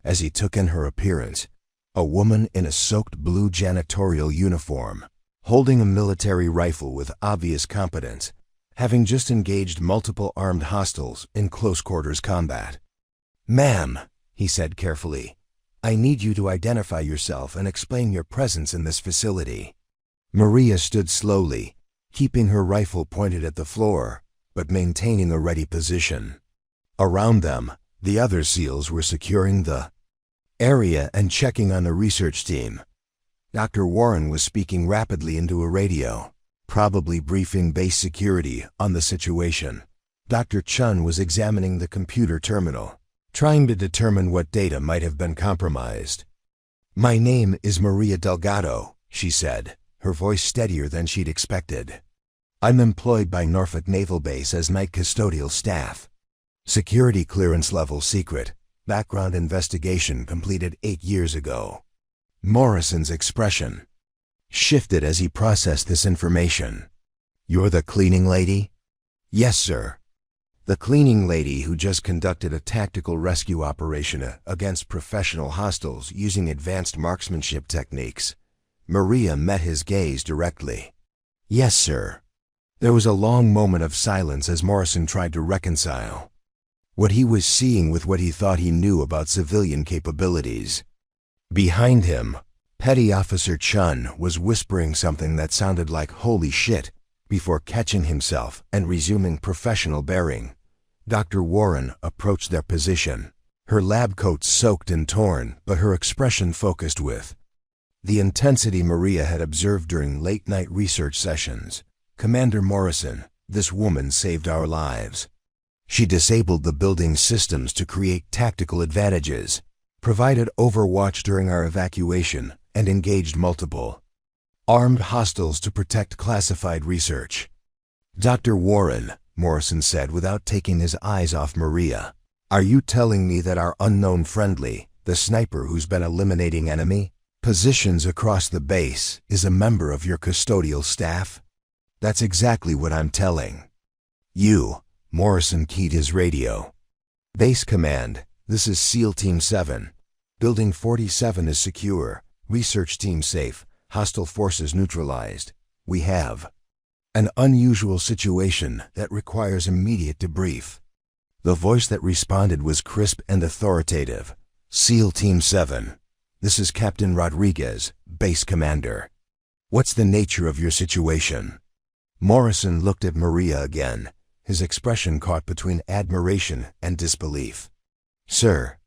as he took in her appearance, a woman in a soaked blue janitorial uniform, holding a military rifle with obvious competence, having just engaged multiple armed hostiles in close-quarters combat. "Ma'am," he said carefully, "I need you to identify yourself and explain your presence in this facility." Maria stood slowly, keeping her rifle pointed at the floor, but maintaining a ready position. Around them, the other SEALs were securing the area and checking on the research team. Dr. Warren was speaking rapidly into a radio, probably briefing base security on the situation. Dr. Chun was examining the computer terminal, trying to determine what data might have been compromised. "My name is Maria Delgado," she said, her voice steadier than she'd expected. "I'm employed by Norfolk Naval Base as night custodial staff. Security clearance level secret. Background investigation completed 8 years ago." Morrison's expression shifted as he processed this information. "You're the cleaning lady?" "Yes, sir." The cleaning lady who just conducted a tactical rescue operation against professional hostiles using advanced marksmanship techniques. Maria met his gaze directly. "Yes, sir." There was a long moment of silence as Morrison tried to reconcile what he was seeing with what he thought he knew about civilian capabilities. Behind him, Petty Officer Chun was whispering something that sounded like "holy shit" before catching himself and resuming professional bearing. Dr. Warren approached their position, her lab coat soaked and torn, but her expression focused with the intensity Maria had observed during late-night research sessions. "Commander Morrison, this woman saved our lives. She disabled the building's systems to create tactical advantages, provided overwatch during our evacuation, and engaged multiple armed hostiles to protect classified research." "Dr. Warren," Morrison said without taking his eyes off Maria, "are you telling me that our unknown friendly, the sniper who's been eliminating enemy positions across the base, is a member of your custodial staff?" "That's exactly what I'm telling you." Morrison keyed his radio. "Base Command, this is SEAL Team 7. Building 47 is secure. Research team safe. Hostile forces neutralized. We have an unusual situation that requires immediate debrief." The voice that responded was crisp and authoritative. "SEAL Team 7. This is Captain Rodriguez, Base Commander. What's the nature of your situation?" Morrison looked at Maria again, his expression caught between admiration and disbelief. "Sir,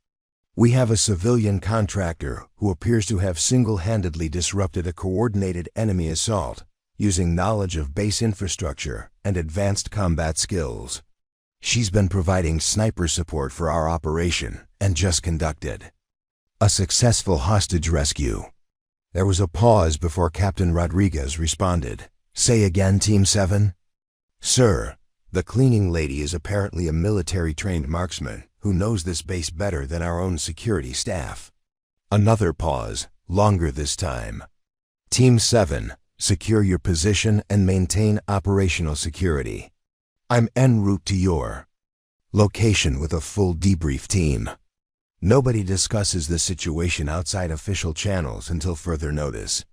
we have a civilian contractor who appears to have single-handedly disrupted a coordinated enemy assault using knowledge of base infrastructure and advanced combat skills. She's been providing sniper support for our operation and just conducted a successful hostage rescue." There was a pause before Captain Rodriguez responded. "Say again, Team 7? "Sir, the cleaning lady is apparently a military-trained marksman who knows this base better than our own security staff." Another pause, longer this time. "Team 7, secure your position and maintain operational security. I'm en route to your location with a full debrief team. Nobody discusses the situation outside official channels until further notice."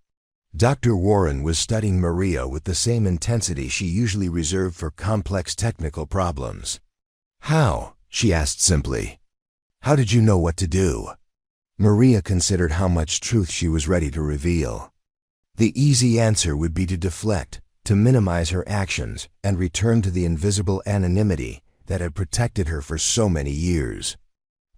Dr. Warren was studying Maria with the same intensity she usually reserved for complex technical problems. "How?" she asked simply. "How did you know what to do?" Maria considered how much truth she was ready to reveal. The easy answer would be to deflect, to minimize her actions, and return to the invisible anonymity that had protected her for so many years.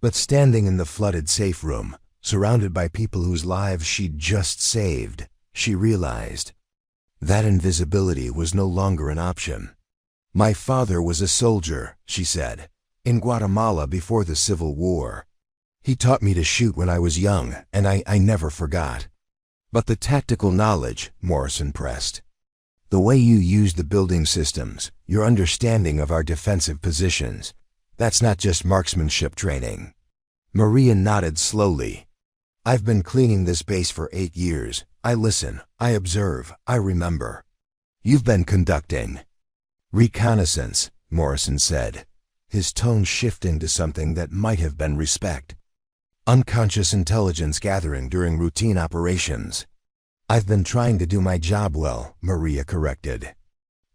But standing in the flooded safe room, surrounded by people whose lives she'd just saved, she realized that invisibility was no longer an option. "My father was a soldier," she said, "in Guatemala before the Civil War. He taught me to shoot when I was young, and I never forgot." "But the tactical knowledge," Morrison pressed. "The way you use the building systems, your understanding of our defensive positions, that's not just marksmanship training." Maria nodded slowly. "I've been cleaning this base for 8 years. I listen, I observe, I remember." "You've been conducting reconnaissance," Morrison said, his tone shifting to something that might have been respect. "Unconscious intelligence gathering during routine operations." "I've been trying to do my job well," Maria corrected.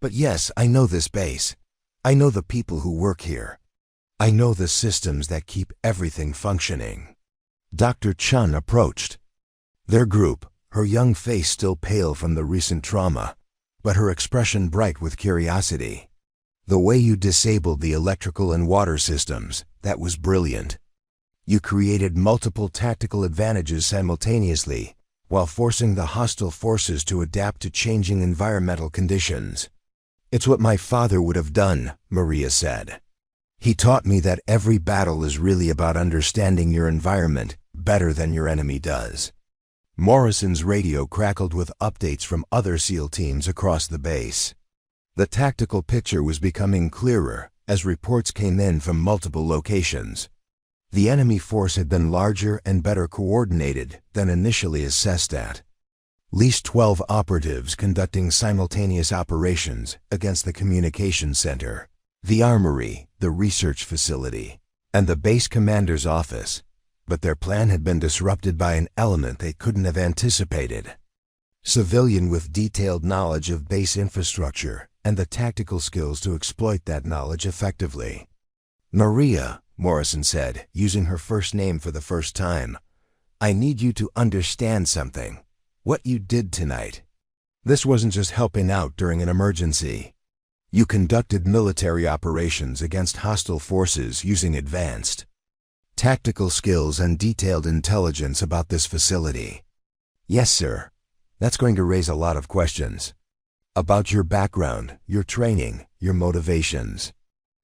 "But yes, I know this base. I know the people who work here. I know the systems that keep everything functioning." Dr. Chun approached their group, her young face still pale from the recent trauma, but her expression bright with curiosity. "The way you disabled the electrical and water systems, that was brilliant. You created multiple tactical advantages simultaneously, while forcing the hostile forces to adapt to changing environmental conditions." "It's what my father would have done," Maria said. "He taught me that every battle is really about understanding your environment better than your enemy does." Morrison's radio crackled with updates from other SEAL teams across the base. The tactical picture was becoming clearer as reports came in from multiple locations. The enemy force had been larger and better coordinated than initially assessed at least 12 operatives conducting simultaneous operations against the communications center, the armory, the research facility, and the base commander's office. But their plan had been disrupted by an element they couldn't have anticipated. Civilian with detailed knowledge of base infrastructure and the tactical skills to exploit that knowledge effectively. "Maria," Morrison said, using her first name for the first time, "I need you to understand something. What you did tonight. This wasn't just helping out during an emergency. You conducted military operations against hostile forces using advanced tactical skills and detailed intelligence about this facility." "Yes, sir. That's going to raise a lot of questions. About your background, your training, your motivations.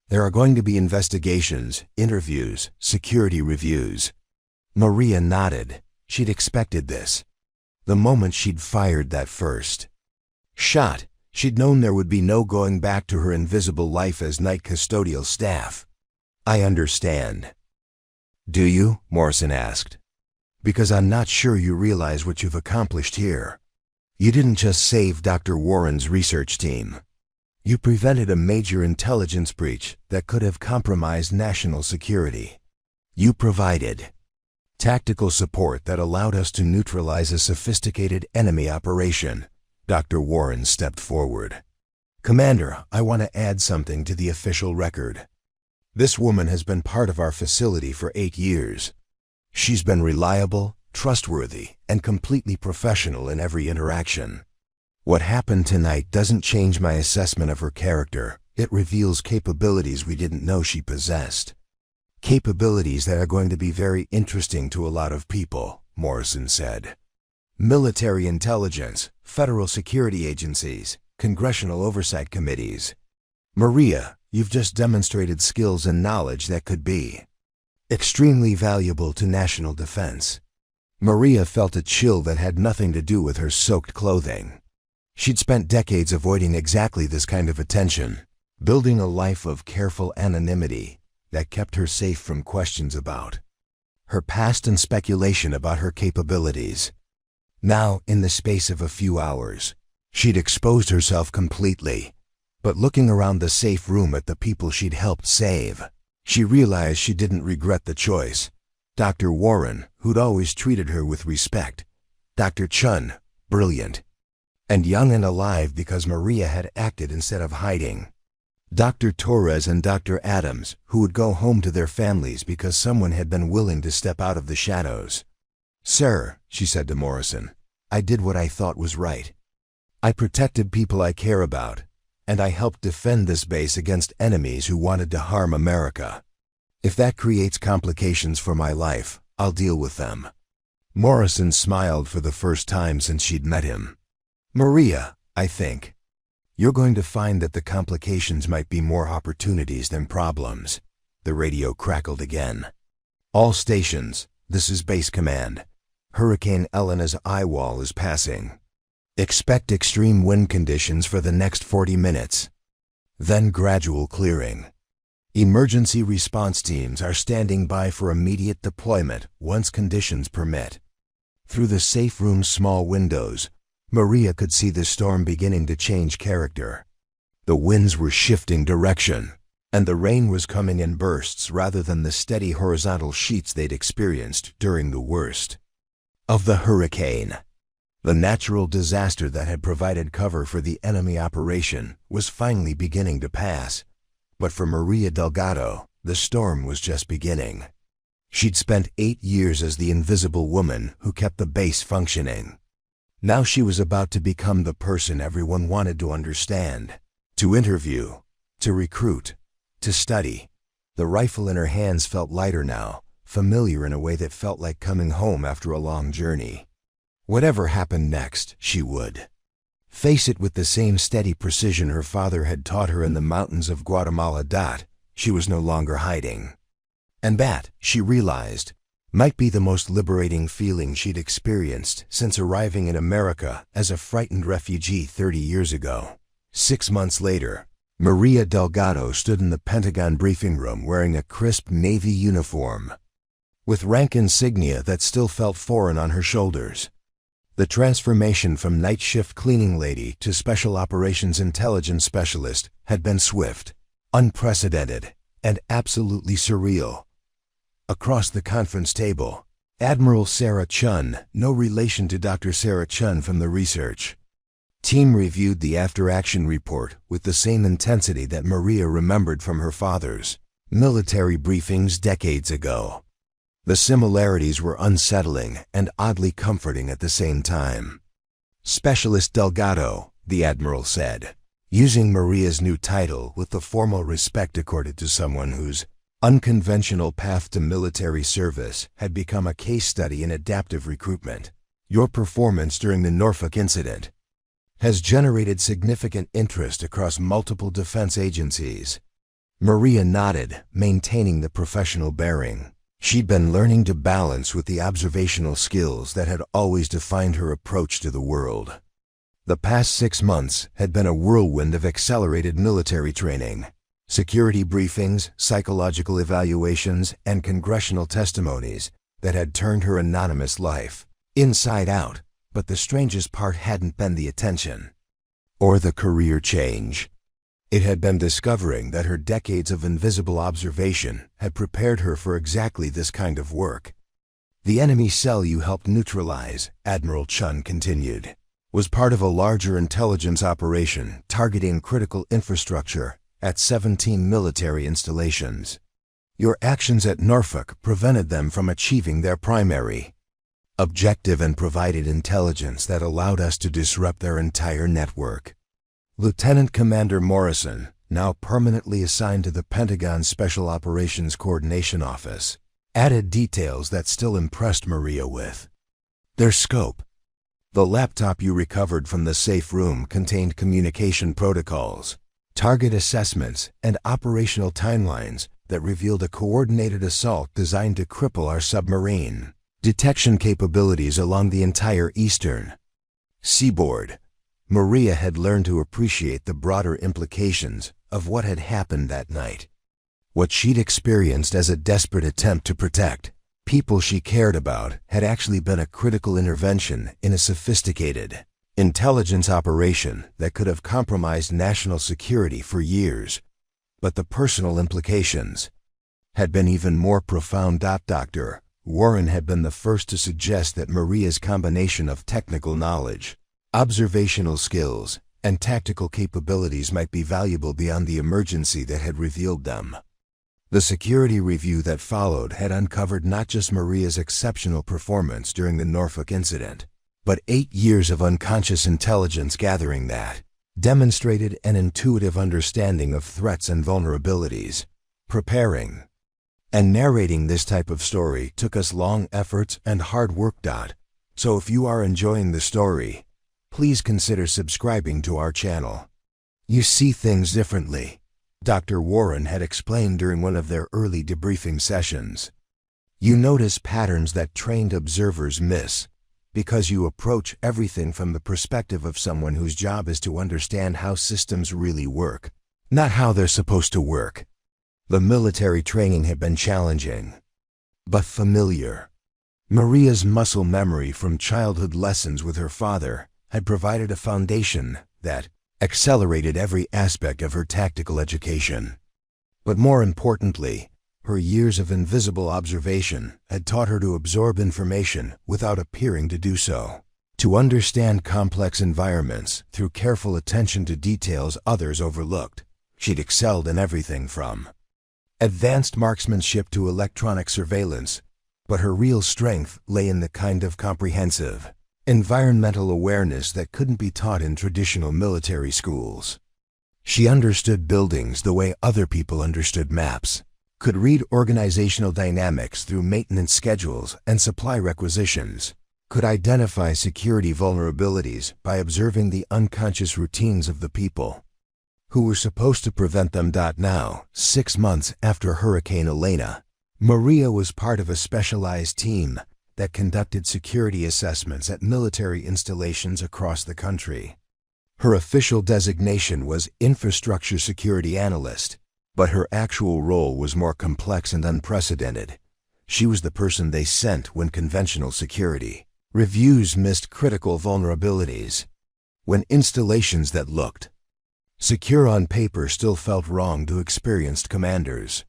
There are going to be investigations, interviews, security reviews." Maria nodded. She'd expected this. The moment she'd fired that first shot, she'd known there would be no going back to her invisible life as night custodial staff. "I understand." "Do you?" Morrison asked. "Because I'm not sure you realize what you've accomplished here. You didn't just save Dr. Warren's research team. You prevented a major intelligence breach that could have compromised national security. You provided tactical support that allowed us to neutralize a sophisticated enemy operation." Dr. Warren stepped forward. "Commander, I want to add something to the official record. This woman has been part of our facility for 8 years. She's been reliable, trustworthy, and completely professional in every interaction. What happened tonight doesn't change my assessment of her character. It reveals capabilities we didn't know she possessed. Capabilities that are going to be very interesting to a lot of people," Morrison said. "Military intelligence, federal security agencies, congressional oversight committees. Maria, you've just demonstrated skills and knowledge that could be extremely valuable to national defense." Maria felt a chill that had nothing to do with her soaked clothing. She'd spent decades avoiding exactly this kind of attention, building a life of careful anonymity that kept her safe from questions about her past and speculation about her capabilities. Now, in the space of a few hours, she'd exposed herself completely. But looking around the safe room at the people she'd helped save, she realized she didn't regret the choice. Dr. Warren, who'd always treated her with respect. Dr. Chun, brilliant. And young and alive because Maria had acted instead of hiding. Dr. Torres and Dr. Adams, who would go home to their families because someone had been willing to step out of the shadows. "Sir," she said to Morrison, "I did what I thought was right. I protected people I care about, and I helped defend this base against enemies who wanted to harm America. If that creates complications for my life, I'll deal with them." Morrison smiled for the first time since she'd met him. "Maria, I think you're going to find that the complications might be more opportunities than problems." The radio crackled again. "All stations, this is Base Command. Hurricane Elena's eye wall is passing. Expect extreme wind conditions for the next 40 minutes. Then gradual clearing. Emergency response teams are standing by for immediate deployment once conditions permit." Through the safe room's small windows, Maria could see the storm beginning to change character. The winds were shifting direction, and the rain was coming in bursts rather than the steady horizontal sheets they'd experienced during the worst of the hurricane. The natural disaster that had provided cover for the enemy operation was finally beginning to pass. But for Maria Delgado, the storm was just beginning. She'd spent 8 years as the invisible woman who kept the base functioning. Now she was about to become the person everyone wanted to understand, to interview, to recruit, to study. The rifle in her hands felt lighter now, familiar in a way that felt like coming home after a long journey. Whatever happened next, she would face it with the same steady precision her father had taught her in the mountains of Guatemala. She was no longer hiding. And that, she realized, might be the most liberating feeling she'd experienced since arriving in America as a frightened refugee 30 years ago. 6 months later, Maria Delgado stood in the Pentagon briefing room wearing a crisp Navy uniform, with rank insignia that still felt foreign on her shoulders. The transformation from night shift cleaning lady to special operations intelligence specialist had been swift, unprecedented, and absolutely surreal. Across the conference table, Admiral Sarah Chun, no relation to Dr. Sarah Chun from the research team, reviewed the after-action report with the same intensity that Maria remembered from her father's military briefings decades ago. The similarities were unsettling and oddly comforting at the same time. "Specialist Delgado," the Admiral said, using Maria's new title with the formal respect accorded to someone whose unconventional path to military service had become a case study in adaptive recruitment. "Your performance during the Norfolk incident has generated significant interest across multiple defense agencies." Maria nodded, maintaining the professional bearing. She'd been learning to balance with the observational skills that had always defined her approach to the world. The past 6 months had been a whirlwind of accelerated military training, security briefings, psychological evaluations, and congressional testimonies that had turned her anonymous life inside out. But the strangest part hadn't been the attention or the career change. It had been discovering that her decades of invisible observation had prepared her for exactly this kind of work. "The enemy cell you helped neutralize," Admiral Chun continued, "was part of a larger intelligence operation targeting critical infrastructure at 17 military installations. Your actions at Norfolk prevented them from achieving their primary objective and provided intelligence that allowed us to disrupt their entire network." Lieutenant Commander Morrison, now permanently assigned to the Pentagon's Special Operations Coordination Office, added details that still impressed Maria with their scope. "The laptop you recovered from the safe room contained communication protocols, target assessments, and operational timelines that revealed a coordinated assault designed to cripple our submarine detection capabilities along the entire eastern seaboard." Maria had learned to appreciate the broader implications of what had happened that night. What she'd experienced as a desperate attempt to protect people she cared about had actually been a critical intervention in a sophisticated intelligence operation that could have compromised national security for years. But the personal implications had been even more profound. Dr. Warren had been the first to suggest that Maria's combination of technical knowledge, observational skills, and tactical capabilities might be valuable beyond the emergency that had revealed them. The security review that followed had uncovered not just Maria's exceptional performance during the Norfolk incident, but 8 years of unconscious intelligence gathering that demonstrated an intuitive understanding of threats and vulnerabilities, preparing And narrating this type of story took us long efforts and hard work. So if you are enjoying the story, please consider subscribing to our channel. You see things differently, Dr. Warren had explained during one of their early debriefing sessions. You notice patterns that trained observers miss, because you approach everything from the perspective of someone whose job is to understand how systems really work, not how they're supposed to work. The military training had been challenging, but familiar. Maria's muscle memory from childhood lessons with her father had provided a foundation that accelerated every aspect of her tactical education. But more importantly, her years of invisible observation had taught her to absorb information without appearing to do so, to understand complex environments through careful attention to details others overlooked. She'd excelled in everything from advanced marksmanship to electronic surveillance, but her real strength lay in the kind of comprehensive, environmental awareness that couldn't be taught in traditional military schools. She understood buildings the way other people understood maps, could read organizational dynamics through maintenance schedules and supply requisitions, could identify security vulnerabilities by observing the unconscious routines of the people who were supposed to prevent them. Now, 6 months after Hurricane Elena, Maria was part of a specialized team that conducted security assessments at military installations across the country. Her official designation was Infrastructure Security Analyst, but her actual role was more complex and unprecedented. She was the person they sent when conventional security reviews missed critical vulnerabilities, when installations that looked secure on paper still felt wrong to experienced commanders,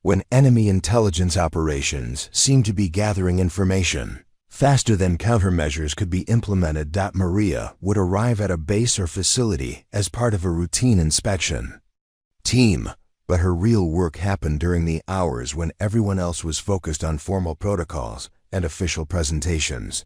when enemy intelligence operations seemed to be gathering information faster than countermeasures could be implemented. Maria would arrive at a base or facility as part of a routine inspection team, but her real work happened during the hours when everyone else was focused on formal protocols and official presentations.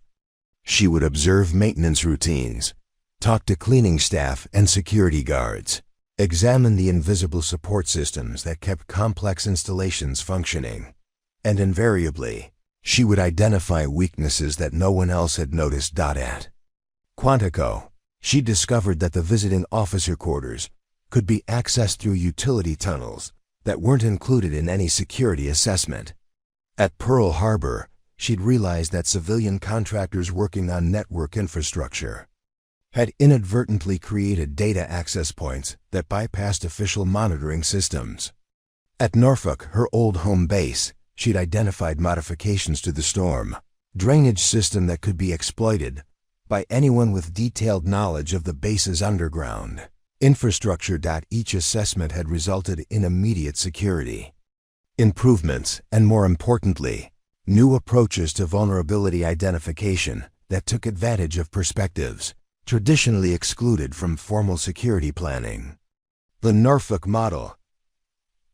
She would observe maintenance routines, talk to cleaning staff and security guards, examine the invisible support systems that kept complex installations functioning, and invariably, she would identify weaknesses that no one else had noticed. At Quantico, she discovered that the visiting officer quarters could be accessed through utility tunnels that weren't included in any security assessment. At Pearl Harbor, she'd realized that civilian contractors working on network infrastructure had inadvertently created data access points that bypassed official monitoring systems. At Norfolk, her old home base, she'd identified modifications to the storm drainage system that could be exploited by anyone with detailed knowledge of the base's underground infrastructure. Each assessment had resulted in immediate security improvements and, more importantly, new approaches to vulnerability identification that took advantage of perspectives traditionally excluded from formal security planning. The Norfolk Model,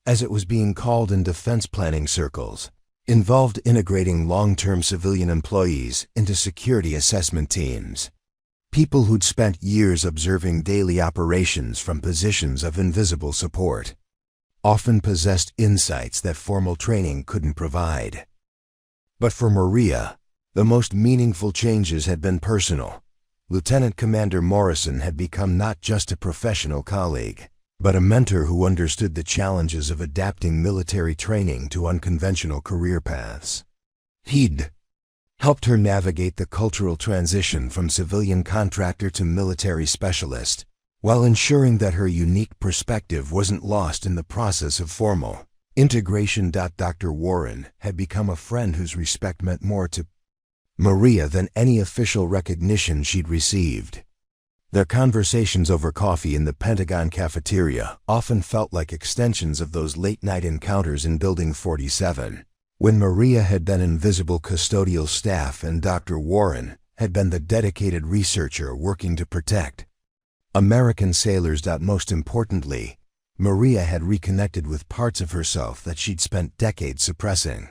as it was being called in defense planning circles, involved integrating long-term civilian employees into security assessment teams. People who'd spent years observing daily operations from positions of invisible support often possessed insights that formal training couldn't provide. But for Maria, the most meaningful changes had been personal. Lieutenant Commander Morrison had become not just a professional colleague, but a mentor who understood the challenges of adapting military training to unconventional career paths. He'd helped her navigate the cultural transition from civilian contractor to military specialist, while ensuring that her unique perspective wasn't lost in the process of formal integration. Dr. Warren had become a friend whose respect meant more to Maria than any official recognition she'd received. Their conversations over coffee in the Pentagon cafeteria often felt like extensions of those late-night encounters in Building 47, when Maria had been invisible custodial staff and Dr. Warren had been the dedicated researcher working to protect American sailors. Most importantly, Maria had reconnected with parts of herself that she'd spent decades suppressing.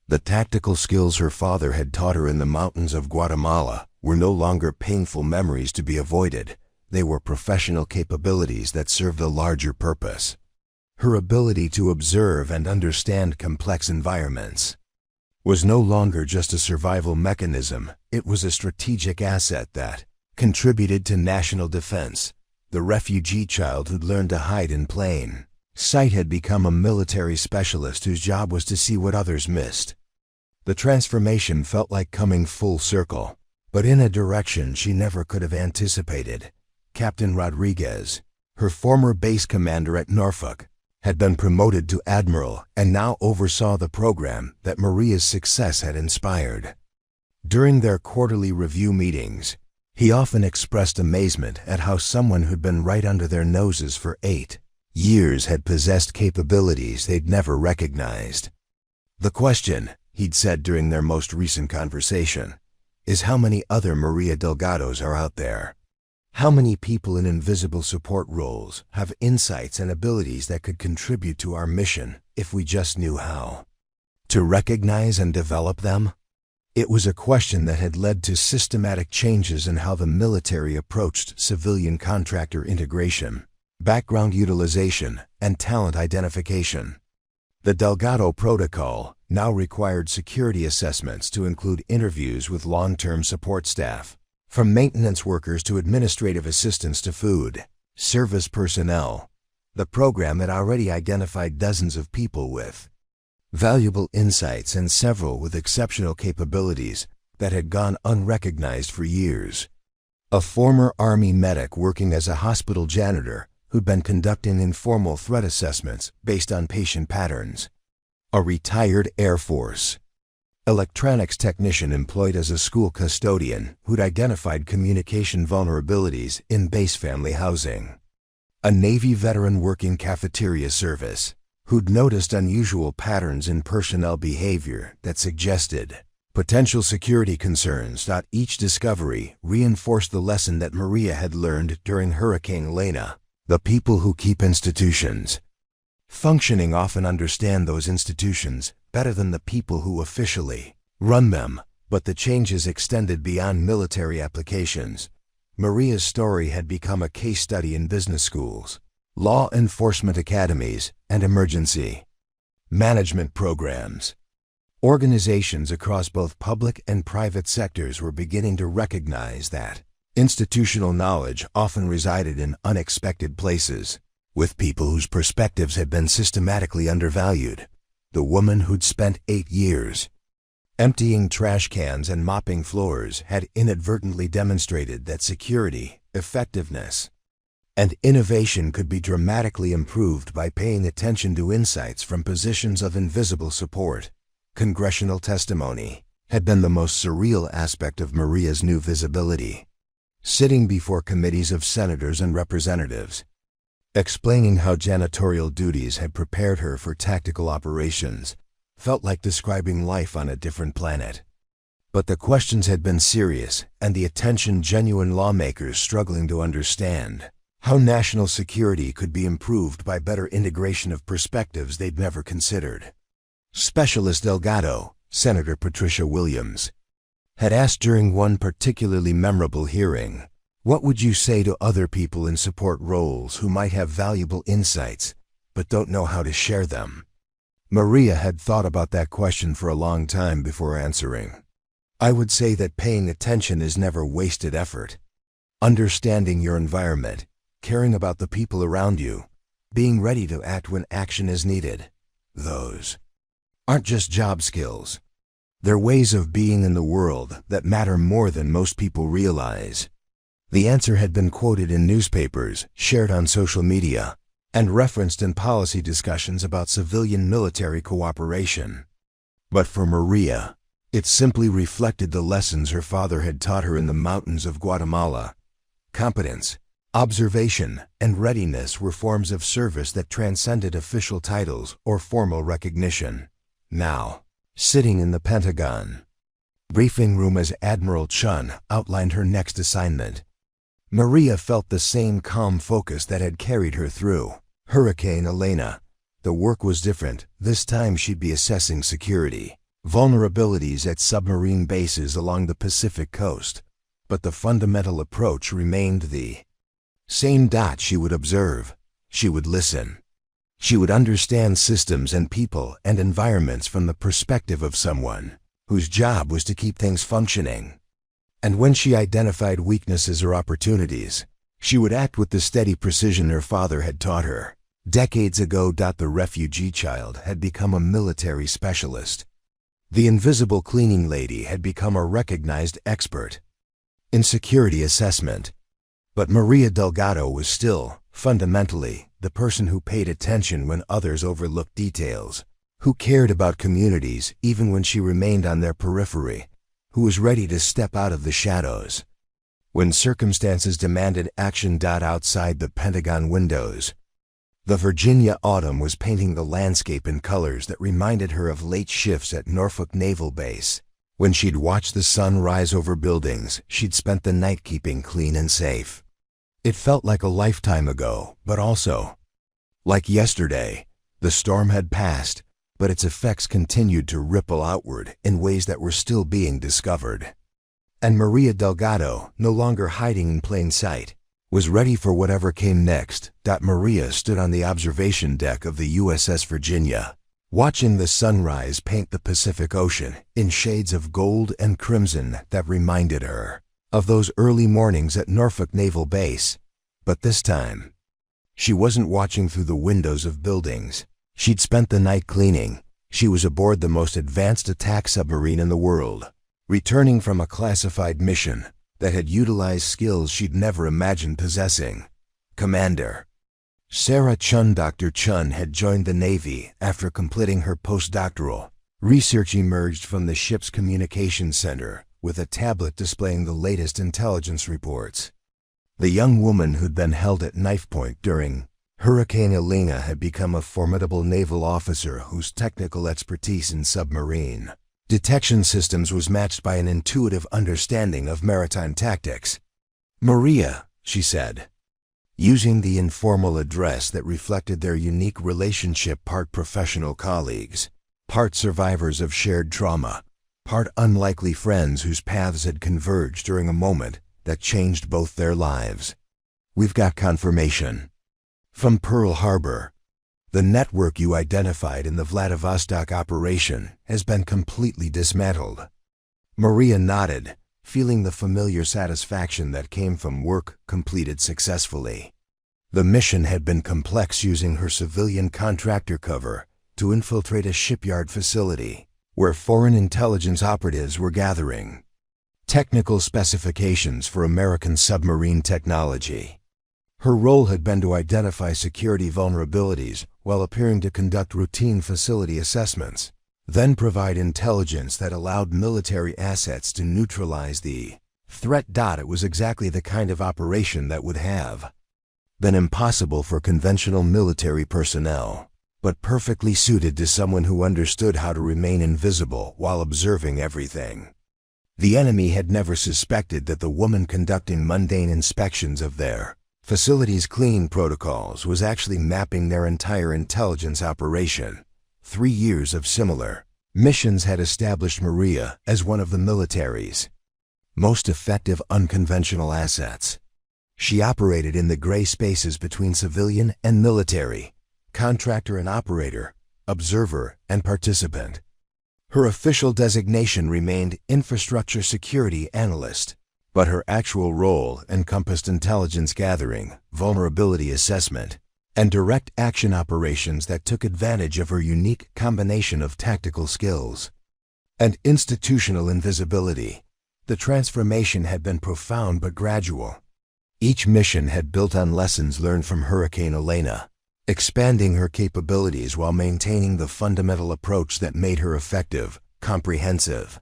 The tactical skills her father had taught her in the mountains of Guatemala were no longer painful memories to be avoided. They were professional capabilities that served a larger purpose. Her ability to observe and understand complex environments was no longer just a survival mechanism, it was a strategic asset that contributed to national defense. The refugee child who'd learned to hide in plain sight had become a military specialist whose job was to see what others missed. The transformation felt like coming full circle, but in a direction she never could have anticipated. Captain Rodriguez, her former base commander at Norfolk, had been promoted to admiral and now oversaw the program that Maria's success had inspired. During their quarterly review meetings, he often expressed amazement at how someone who'd been right under their noses for 8 years had possessed capabilities they'd never recognized. "The question," he'd said during their most recent conversation, "is how many other Maria Delgados are out there? How many people in invisible support roles have insights and abilities that could contribute to our mission if we just knew how to recognize and develop them?" It was a question that had led to systematic changes in how the military approached civilian contractor integration, background utilization, and talent identification. The Delgado Protocol now required security assessments to include interviews with long-term support staff, from maintenance workers to administrative assistants to food service personnel. The program had already identified dozens of people with valuable insights and several with exceptional capabilities that had gone unrecognized for years. A former Army medic working as a hospital janitor who'd been conducting informal threat assessments based on patient patterns. A retired Air Force electronics technician employed as a school custodian who'd identified communication vulnerabilities in base family housing. A Navy veteran working cafeteria service who'd noticed unusual patterns in personnel behavior that suggested potential security concerns. Each discovery reinforced the lesson that Maria had learned during Hurricane Elena. The people who keep institutions functioning often understand those institutions better than the people who officially run them. But the changes extended beyond military applications. Maria's story had become a case study in business schools, law enforcement academies, and emergency management programs. Organizations across both public and private sectors were beginning to recognize that institutional knowledge often resided in unexpected places, with people whose perspectives had been systematically undervalued. The woman who'd spent 8 years emptying trash cans and mopping floors had inadvertently demonstrated that security, effectiveness, and innovation could be dramatically improved by paying attention to insights from positions of invisible support. Congressional testimony had been the most surreal aspect of Maria's new visibility. Sitting before committees of senators and representatives, explaining how janitorial duties had prepared her for tactical operations, felt like describing life on a different planet. But the questions had been serious, and the attention genuine lawmakers struggling to understand how national security could be improved by better integration of perspectives they'd never considered. Specialist Delgado, Senator Patricia Williams, had asked during one particularly memorable hearing, "What would you say to other people in support roles who might have valuable insights but don't know how to share them?" Maria had thought about that question for a long time before answering. "I would say that paying attention is never wasted effort. Understanding your environment, caring about the people around you, being ready to act when action is needed. Those aren't just job skills. They're ways of being in the world that matter more than most people realize." The answer had been quoted in newspapers, shared on social media, and referenced in policy discussions about civilian-military cooperation. But for Maria, it simply reflected the lessons her father had taught her in the mountains of Guatemala. Competence, observation, and readiness were forms of service that transcended official titles or formal recognition. Now, sitting in the Pentagon briefing room as Admiral Chun outlined her next assignment, Maria felt the same calm focus that had carried her through Hurricane Elena. The work was different. This time she'd be assessing security vulnerabilities at submarine bases along the Pacific coast. But the fundamental approach remained the same. She would observe, she would listen, She would understand systems and people and environments from the perspective of someone whose job was to keep things functioning. And when she identified weaknesses or opportunities, she would act with the steady precision her father had taught her. Decades ago, the refugee child had become a military specialist. The invisible cleaning lady had become a recognized expert in security assessment. But Maria Delgado was still, fundamentally, the person who paid attention when others overlooked details, who cared about communities even when she remained on their periphery, who was ready to step out of the shadows when circumstances demanded action. Outside the Pentagon windows, the Virginia autumn was painting the landscape in colors that reminded her of late shifts at Norfolk Naval Base. When she'd watched the sun rise over buildings, she'd spent the night keeping clean and safe. It felt like a lifetime ago, but also like yesterday. The storm had passed, but its effects continued to ripple outward in ways that were still being discovered. And Maria Delgado, no longer hiding in plain sight, was ready for whatever came next. Maria stood on the observation deck of the USS Virginia, watching the sunrise paint the Pacific Ocean in shades of gold and crimson that reminded her of those early mornings at Norfolk Naval Base. But this time, she wasn't watching through the windows of buildings. She'd spent the night cleaning. She was aboard the most advanced attack submarine in the world, returning from a classified mission that had utilized skills she'd never imagined possessing. Commander Sarah Chun. Dr. Chun had joined the Navy after completing her postdoctoral research. Emerged from the ship's communications center with a tablet displaying the latest intelligence reports. The young woman who'd been held at knife point during Hurricane Elena had become a formidable naval officer whose technical expertise in submarine detection systems was matched by an intuitive understanding of maritime tactics. "Maria," she said, using the informal address that reflected their unique relationship, part professional colleagues, part survivors of shared trauma, part unlikely friends whose paths had converged during a moment that changed both their lives. "We've got confirmation from Pearl Harbor. The network you identified in the Vladivostok operation has been completely dismantled." Maria nodded, feeling the familiar satisfaction that came from work completed successfully. The mission had been complex, using her civilian contractor cover to infiltrate a shipyard facility where foreign intelligence operatives were gathering technical specifications for American submarine technology. Her role had been to identify security vulnerabilities while appearing to conduct routine facility assessments, then provide intelligence that allowed military assets to neutralize the threat. It was exactly the kind of operation that would have been impossible for conventional military personnel, but perfectly suited to someone who understood how to remain invisible while observing everything. The enemy had never suspected that the woman conducting mundane inspections of their facility's cleaning protocols was actually mapping their entire intelligence operation. 3 years of similar missions had established Maria as one of the military's most effective unconventional assets. She operated in the gray spaces between civilian and military, contractor and operator, observer and participant. Her official designation remained Infrastructure Security Analyst, but her actual role encompassed intelligence gathering, vulnerability assessment, and direct action operations that took advantage of her unique combination of tactical skills and institutional invisibility. The transformation had been profound but gradual. Each mission had built on lessons learned from Hurricane Elena, expanding her capabilities while maintaining the fundamental approach that made her effective: comprehensive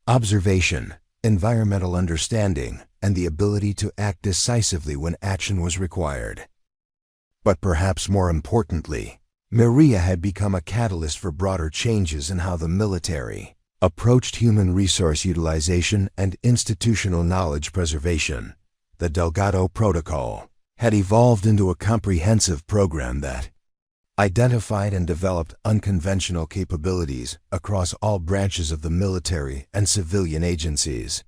observation, environmental understanding, and the ability to act decisively when action was required. But perhaps more importantly, Maria had become a catalyst for broader changes in how the military approached human resource utilization and institutional knowledge preservation. The Delgado Protocol had evolved into a comprehensive program that identified and developed unconventional capabilities across all branches of the military and civilian agencies.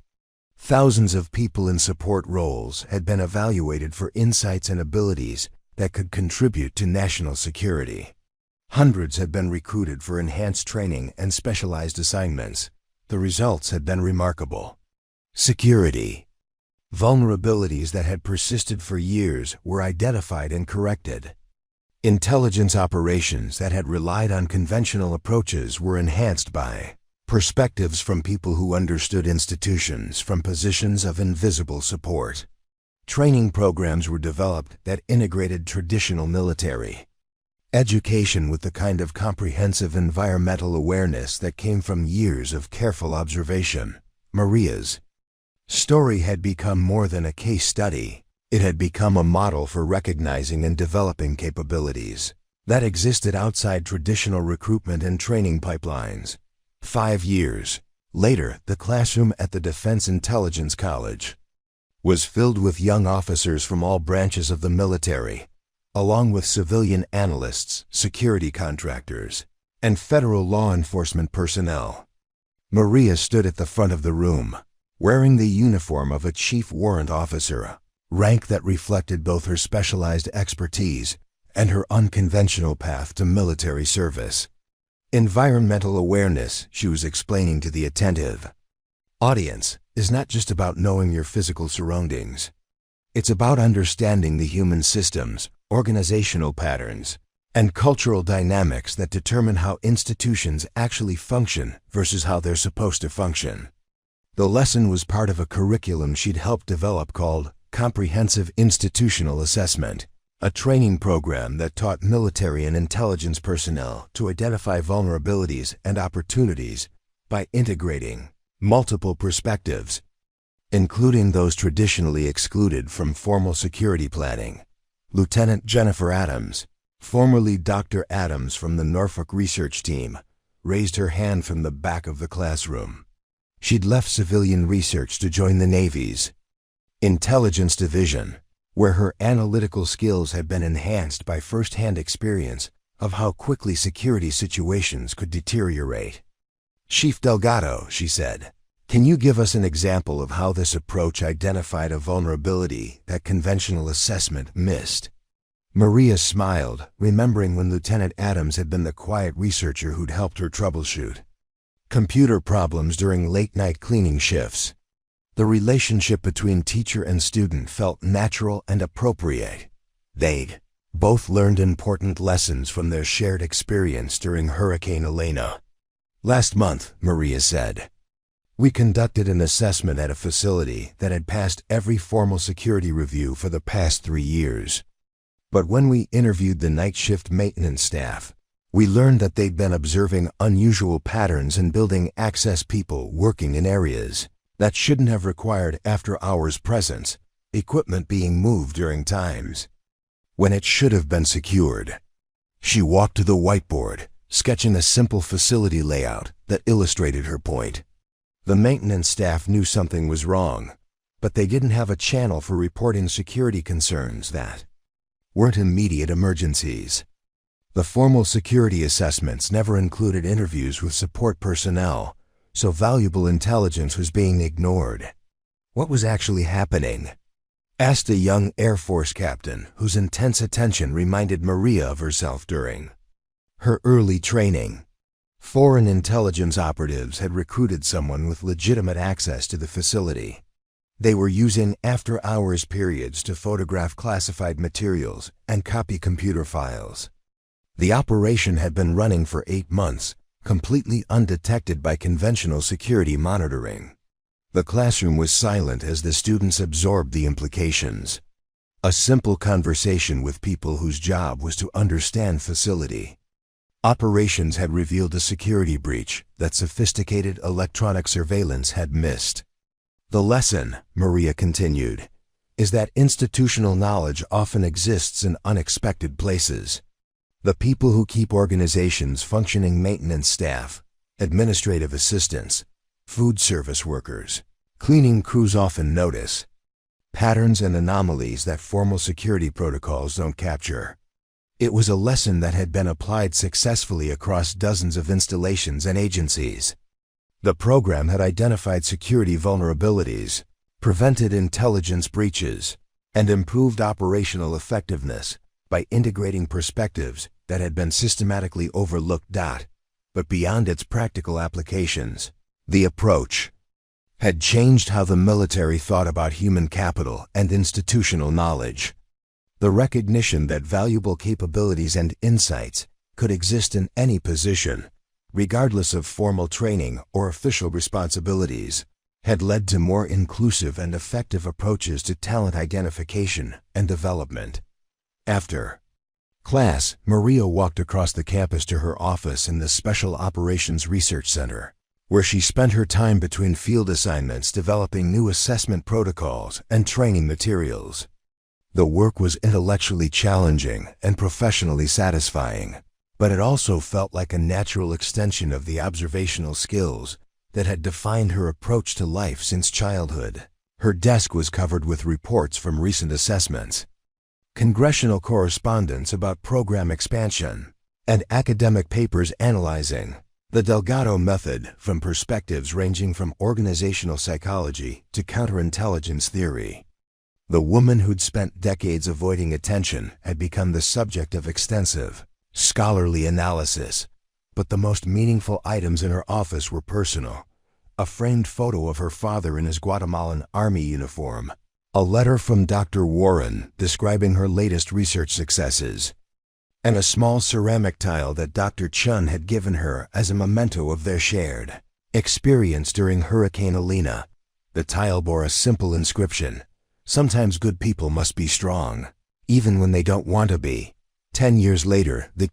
Thousands of people in support roles had been evaluated for insights and abilities that could contribute to national security. Hundreds had been recruited for enhanced training and specialized assignments. The results had been remarkable. Security. Vulnerabilities that had persisted for years were identified and corrected. Intelligence operations that had relied on conventional approaches were enhanced by perspectives from people who understood institutions from positions of invisible support. Training programs were developed that integrated traditional military education with the kind of comprehensive environmental awareness that came from years of careful observation. Maria's story had become more than a case study. It had become a model for recognizing and developing capabilities that existed outside traditional recruitment and training pipelines. 5 years later, the classroom at the Defense Intelligence College was filled with young officers from all branches of the military, along with civilian analysts, security contractors, and federal law enforcement personnel. Maria stood at the front of the room, wearing the uniform of a chief warrant officer, rank that reflected both her specialized expertise and her unconventional path to military service. Environmental awareness, she was explaining to the attentive audience, is not just about knowing your physical surroundings. It's about understanding the human systems, organizational patterns, and cultural dynamics that determine how institutions actually function versus how they're supposed to function. The lesson was part of a curriculum she'd helped develop called Comprehensive Institutional Assessment, a training program that taught military and intelligence personnel to identify vulnerabilities and opportunities by integrating multiple perspectives, including those traditionally excluded from formal security planning. Lieutenant Jennifer Adams, formerly Dr. Adams from the Norfolk research team, raised her hand from the back of the classroom. She'd left civilian research to join the Navy's Intelligence Division, where her analytical skills had been enhanced by first-hand experience of how quickly security situations could deteriorate. "Chief Delgado," she said, "can you give us an example of how this approach identified a vulnerability that conventional assessment missed?" Maria smiled, remembering when Lieutenant Adams had been the quiet researcher who'd helped her troubleshoot computer problems during late-night cleaning shifts. The relationship between teacher and student felt natural and appropriate. They'd both learned important lessons from their shared experience during Hurricane Elena. "Last month," Maria said, "we conducted an assessment at a facility that had passed every formal security review for the past 3 years. But when we interviewed the night shift maintenance staff, we learned that they'd been observing unusual patterns in building access people working in areas that shouldn't have required after-hours presence, equipment being moved during times when it should have been secured." She walked to the whiteboard, sketching a simple facility layout that illustrated her point. The maintenance staff knew something was wrong, but they didn't have a channel for reporting security concerns that weren't immediate emergencies. The formal security assessments never included interviews with support personnel, so valuable intelligence was being ignored. "What was actually happening?" asked a young Air Force captain whose intense attention reminded Maria of herself during her early training. Foreign intelligence operatives had recruited someone with legitimate access to the facility. They were using after-hours periods to photograph classified materials and copy computer files. The operation had been running for 8 months, completely undetected by conventional security monitoring. The classroom was silent as the students absorbed the implications. A simple conversation with people whose job was to understand facility operations had revealed a security breach that sophisticated electronic surveillance had missed. "The lesson," Maria continued, "is that institutional knowledge often exists in unexpected places. The people who keep organizations functioning, maintenance staff, administrative assistants, food service workers, cleaning crews, often notice patterns and anomalies that formal security protocols don't capture." It was a lesson that had been applied successfully across dozens of installations and agencies. The program had identified security vulnerabilities, prevented intelligence breaches, and improved operational effectiveness by integrating perspectives that had been systematically overlooked. But beyond its practical applications, the approach had changed how the military thought about human capital and institutional knowledge. The recognition that valuable capabilities and insights could exist in any position, regardless of formal training or official responsibilities, had led to more inclusive and effective approaches to talent identification and development. After class, Maria walked across the campus to her office in the Special Operations Research Center, where she spent her time between field assignments developing new assessment protocols and training materials. The work was intellectually challenging and professionally satisfying, but it also felt like a natural extension of the observational skills that had defined her approach to life since childhood. Her desk was covered with reports from recent assessments, congressional correspondence about program expansion, and academic papers analyzing the Delgado method from perspectives ranging from organizational psychology to counterintelligence theory. The woman who'd spent decades avoiding attention had become the subject of extensive, scholarly analysis, but the most meaningful items in her office were personal: a framed photo of her father in his Guatemalan army uniform, a letter from Dr. Warren describing her latest research successes, and a small ceramic tile that Dr. Chun had given her as a memento of their shared experience during Hurricane Elena. The tile bore a simple inscription: "Sometimes good people must be strong, even when they don't want to be." 10 years later, the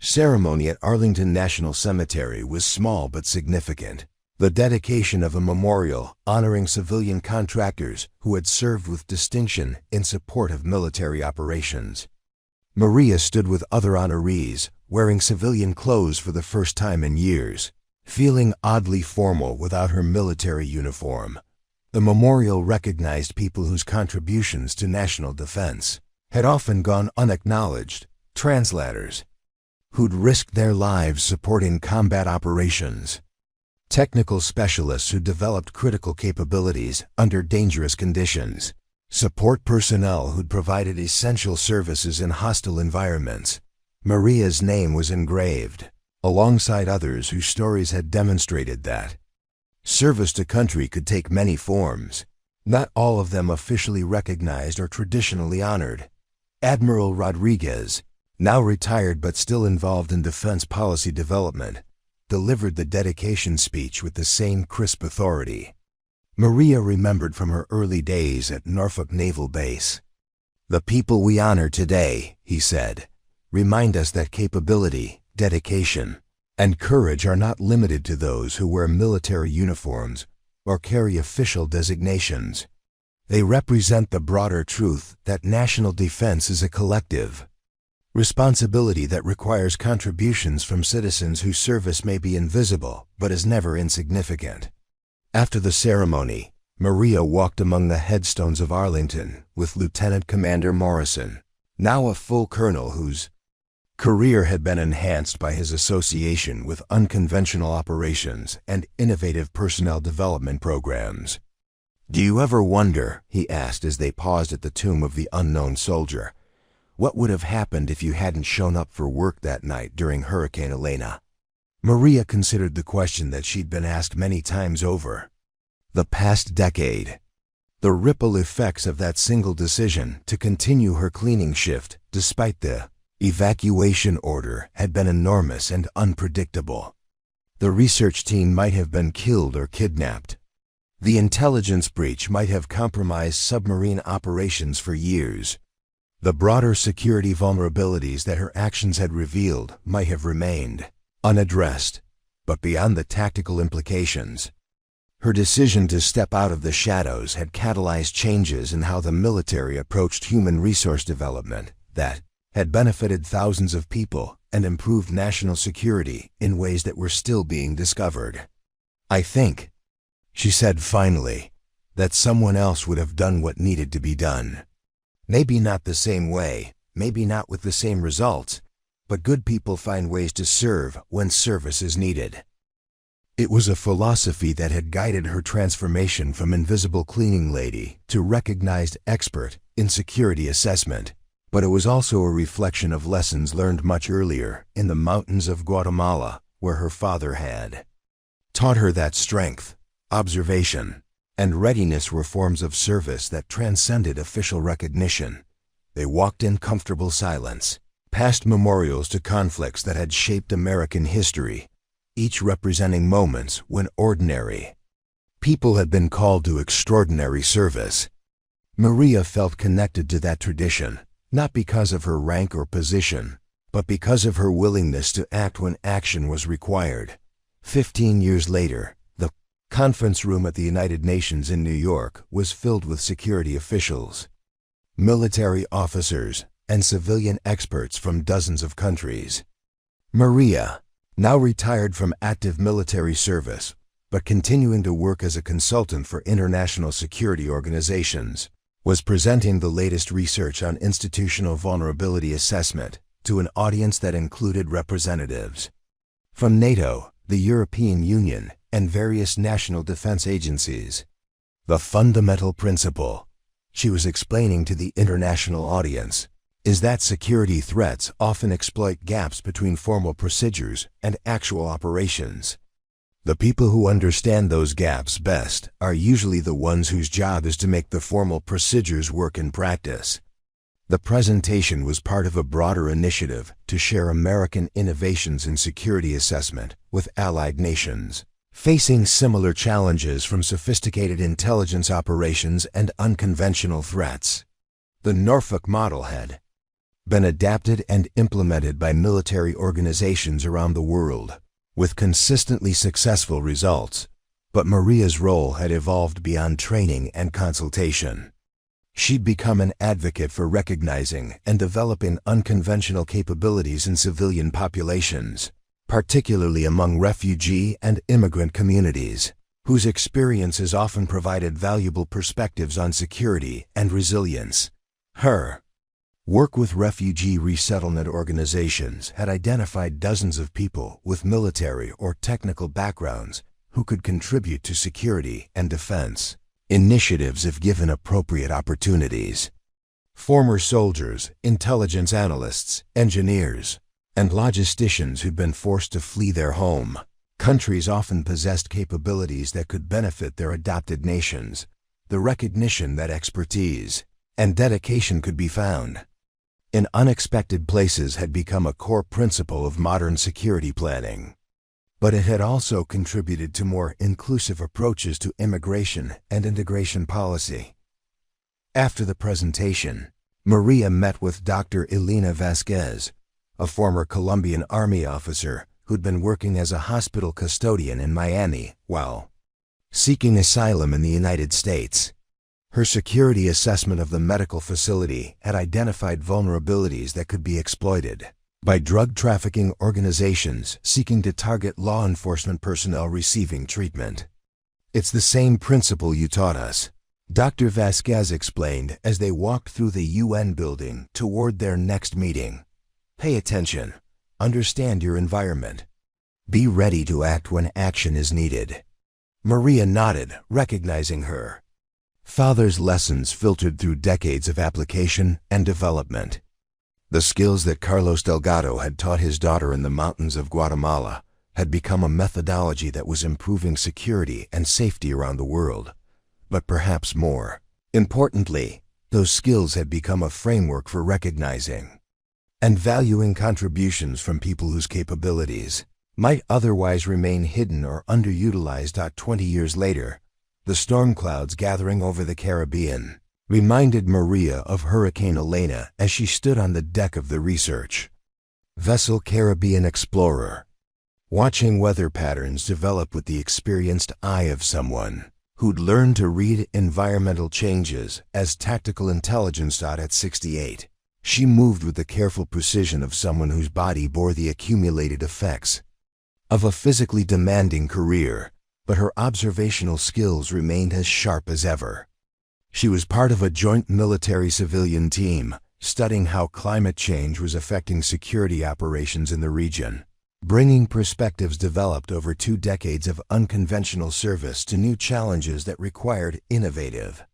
ceremony at Arlington National Cemetery was small but significant. The dedication of a memorial honoring civilian contractors who had served with distinction in support of military operations. Maria stood with other honorees, wearing civilian clothes for the first time in years, feeling oddly formal without her military uniform. The memorial recognized people whose contributions to national defense had often gone unacknowledged: translators who'd risked their lives supporting combat operations, technical specialists who developed critical capabilities under dangerous conditions, support personnel who'd provided essential services in hostile environments. Maria's name was engraved, alongside others whose stories had demonstrated that service to country could take many forms, not all of them officially recognized or traditionally honored. Admiral Rodriguez, now retired but still involved in defense policy development, delivered the dedication speech with the same crisp authority. Maria remembered from her early days at Norfolk Naval Base. "The people we honor today," he said, "remind us that capability, dedication, and courage are not limited to those who wear military uniforms or carry official designations. They represent the broader truth that national defense is a collective responsibility that requires contributions from citizens whose service may be invisible but is never insignificant." After the ceremony, Maria walked among the headstones of Arlington with Lieutenant Commander Morrison, now a full colonel whose career had been enhanced by his association with unconventional operations and innovative personnel development programs. "Do you ever wonder," he asked as they paused at the tomb of the unknown soldier, "what would have happened if you hadn't shown up for work that night during Hurricane Elena?" Maria considered the question that she'd been asked many times over the past decade. The ripple effects of that single decision to continue her cleaning shift despite the evacuation order had been enormous and unpredictable. The research team might have been killed or kidnapped. The intelligence breach might have compromised submarine operations for years. The broader security vulnerabilities that her actions had revealed might have remained unaddressed. But beyond the tactical implications, her decision to step out of the shadows had catalyzed changes in how the military approached human resource development that had benefited thousands of people and improved national security in ways that were still being discovered. "I think," she said finally, "that someone else would have done what needed to be done. Maybe not the same way, maybe not with the same results, but good people find ways to serve when service is needed." It was a philosophy that had guided her transformation from invisible cleaning lady to recognized expert in security assessment. But it was also a reflection of lessons learned much earlier in the mountains of Guatemala, where her father had taught her that strength, observation, and readiness were forms of service that transcended official recognition. They walked in comfortable silence, past memorials to conflicts that had shaped American history, each representing moments when ordinary people had been called to extraordinary service. Maria felt connected to that tradition, not because of her rank or position, but because of her willingness to act when action was required. 15 years later, the conference room at the United Nations in New York was filled with security officials, military officers, and civilian experts from dozens of countries. Maria, now retired from active military service, but continuing to work as a consultant for international security organizations, was presenting the latest research on institutional vulnerability assessment to an audience that included representatives from NATO, the European Union, and various national defense agencies. The fundamental principle, she was explaining to the international audience, is that security threats often exploit gaps between formal procedures and actual operations. The people who understand those gaps best are usually the ones whose job is to make the formal procedures work in practice. The presentation was part of a broader initiative to share American innovations in security assessment with allied nations, facing similar challenges from sophisticated intelligence operations and unconventional threats. The Norfolk Model had been adapted and implemented by military organizations around the world, with consistently successful results, but Maria's role had evolved beyond training and consultation. She'd become an advocate for recognizing and developing unconventional capabilities in civilian populations, particularly among refugee and immigrant communities, whose experiences often provided valuable perspectives on security and resilience. Her work with refugee resettlement organizations had identified dozens of people with military or technical backgrounds who could contribute to security and defense initiatives if given appropriate opportunities. Former soldiers, intelligence analysts, engineers, and logisticians who'd been forced to flee their home countries often possessed capabilities that could benefit their adopted nations. The recognition that expertise and dedication could be found in unexpected places had become a core principle of modern security planning. But it had also contributed to more inclusive approaches to immigration and integration policy. After the presentation, Maria met with Dr. Elena Vasquez, a former Colombian Army officer who'd been working as a hospital custodian in Miami while seeking asylum in the United States. Her security assessment of the medical facility had identified vulnerabilities that could be exploited by drug trafficking organizations seeking to target law enforcement personnel receiving treatment. "It's the same principle you taught us," Dr. Vasquez explained as they walked through the UN building toward their next meeting. "Pay attention, understand your environment, be ready to act when action is needed." Maria nodded, recognizing her father's lessons filtered through decades of application and development. The skills that Carlos Delgado had taught his daughter in the mountains of Guatemala had become a methodology that was improving security and safety around the world. But perhaps more importantly, those skills had become a framework for recognizing and valuing contributions from people whose capabilities might otherwise remain hidden or underutilized. 20 years later, the storm clouds gathering over the Caribbean reminded Maria of Hurricane Elena as she stood on the deck of the research vessel Caribbean Explorer, watching weather patterns develop with the experienced eye of someone who'd learned to read environmental changes as tactical intelligence. At 68, she moved with the careful precision of someone whose body bore the accumulated effects of a physically demanding career, but her observational skills remained as sharp as ever. She was part of a joint military-civilian team, studying how climate change was affecting security operations in the region, bringing perspectives developed over 2 decades of unconventional service to new challenges that required innovative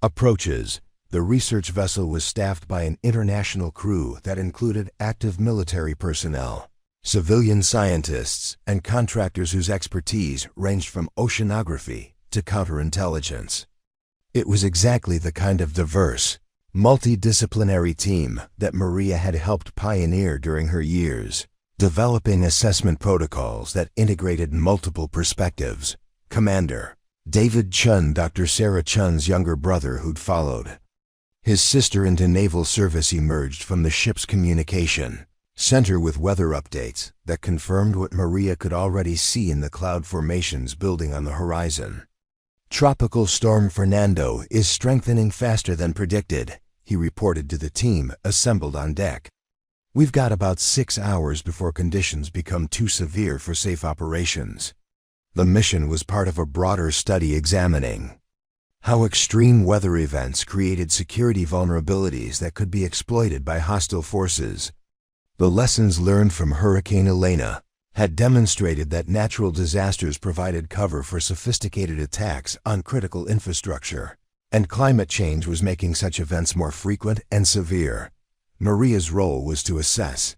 approaches. The research vessel was staffed by an international crew that included active military personnel, civilian scientists, and contractors whose expertise ranged from oceanography to counterintelligence. It was exactly the kind of diverse, multidisciplinary team that Maria had helped pioneer during her years, developing assessment protocols that integrated multiple perspectives. Commander David Chun, Dr. Sarah Chun's younger brother who'd followed his sister into naval service, emerged from the ship's communication center with weather updates that confirmed what Maria could already see in the cloud formations building on the horizon. Tropical Storm Fernando is strengthening faster than predicted, he reported to the team assembled on deck. We've got about 6 hours before conditions become too severe for safe operations. The mission was part of a broader study examining how extreme weather events created security vulnerabilities that could be exploited by hostile forces. The lessons learned from Hurricane Elena had demonstrated that natural disasters provided cover for sophisticated attacks on critical infrastructure, and climate change was making such events more frequent and severe. Maria's role was to assess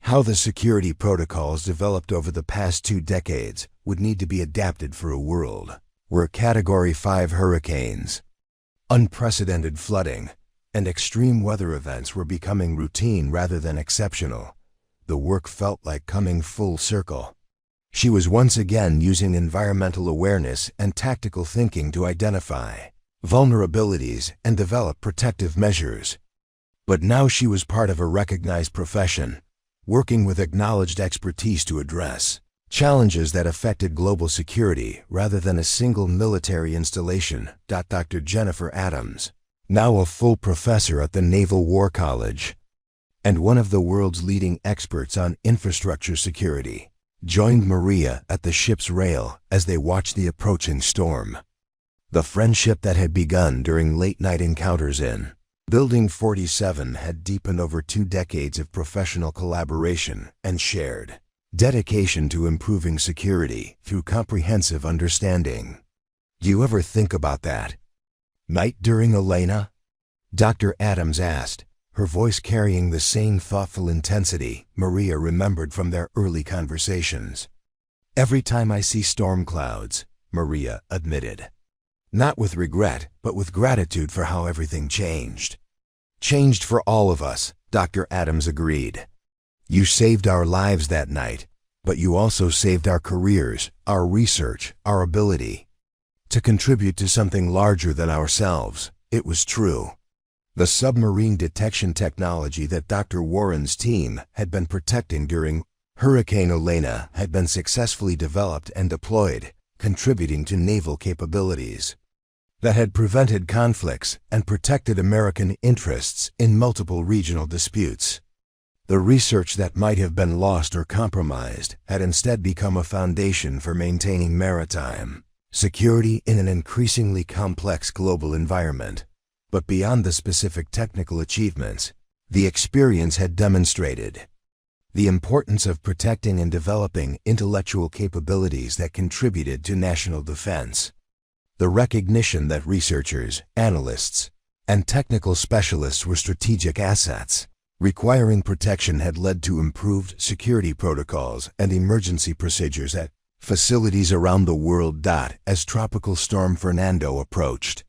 how the security protocols developed over the past 2 decades would need to be adapted for a world where Category 5 hurricanes, unprecedented flooding, and extreme weather events were becoming routine rather than exceptional. The work felt like coming full circle. She was once again using environmental awareness and tactical thinking to identify vulnerabilities and develop protective measures. But now she was part of a recognized profession, working with acknowledged expertise to address challenges that affected global security rather than a single military installation. Dr. Jennifer Adams, now a full professor at the Naval War College and one of the world's leading experts on infrastructure security, joined Maria at the ship's rail as they watched the approaching storm. The friendship that had begun during late-night encounters in Building 47 had deepened over 2 decades of professional collaboration and shared dedication to improving security through comprehensive understanding. Do you ever think about that night during Elena? Dr. Adams asked, her voice carrying the same thoughtful intensity Maria remembered from their early conversations. Every time I see storm clouds, Maria admitted. Not with regret, but with gratitude for how everything changed. Changed for all of us, Dr. Adams agreed. You saved our lives that night, but you also saved our careers, our research, our ability to contribute to something larger than ourselves. It was true. The submarine detection technology that Dr. Warren's team had been protecting during Hurricane Elena had been successfully developed and deployed, contributing to naval capabilities that had prevented conflicts and protected American interests in multiple regional disputes. The research that might have been lost or compromised had instead become a foundation for maintaining maritime security in an increasingly complex global environment. But beyond the specific technical achievements, the experience had demonstrated the importance of protecting and developing intellectual capabilities that contributed to national defense. The recognition that researchers, analysts, and technical specialists were strategic assets requiring protection had led to improved security protocols and emergency procedures at facilities around the world. As Tropical Storm Fernando approached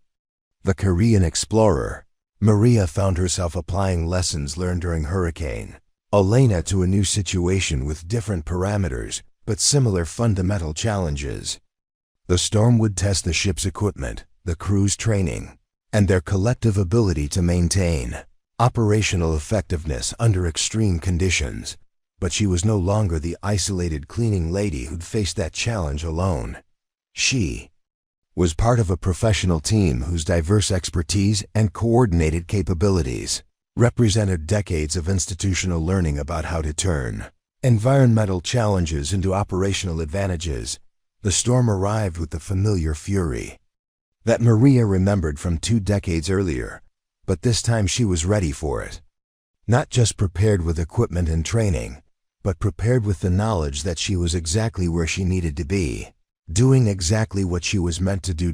the Korean explorer, Maria found herself applying lessons learned during Hurricane Elena to a new situation with different parameters but similar fundamental challenges. The storm would test the ship's equipment, the crew's training, and their collective ability to maintain operational effectiveness under extreme conditions. But she was no longer the isolated cleaning lady who'd faced that challenge alone. She was part of a professional team whose diverse expertise and coordinated capabilities represented decades of institutional learning about how to turn environmental challenges into operational advantages. The storm arrived with the familiar fury that Maria remembered from 2 decades earlier, but this time she was ready for it. Not just prepared with equipment and training, but prepared with the knowledge that she was exactly where she needed to be. doing exactly what she was meant to do.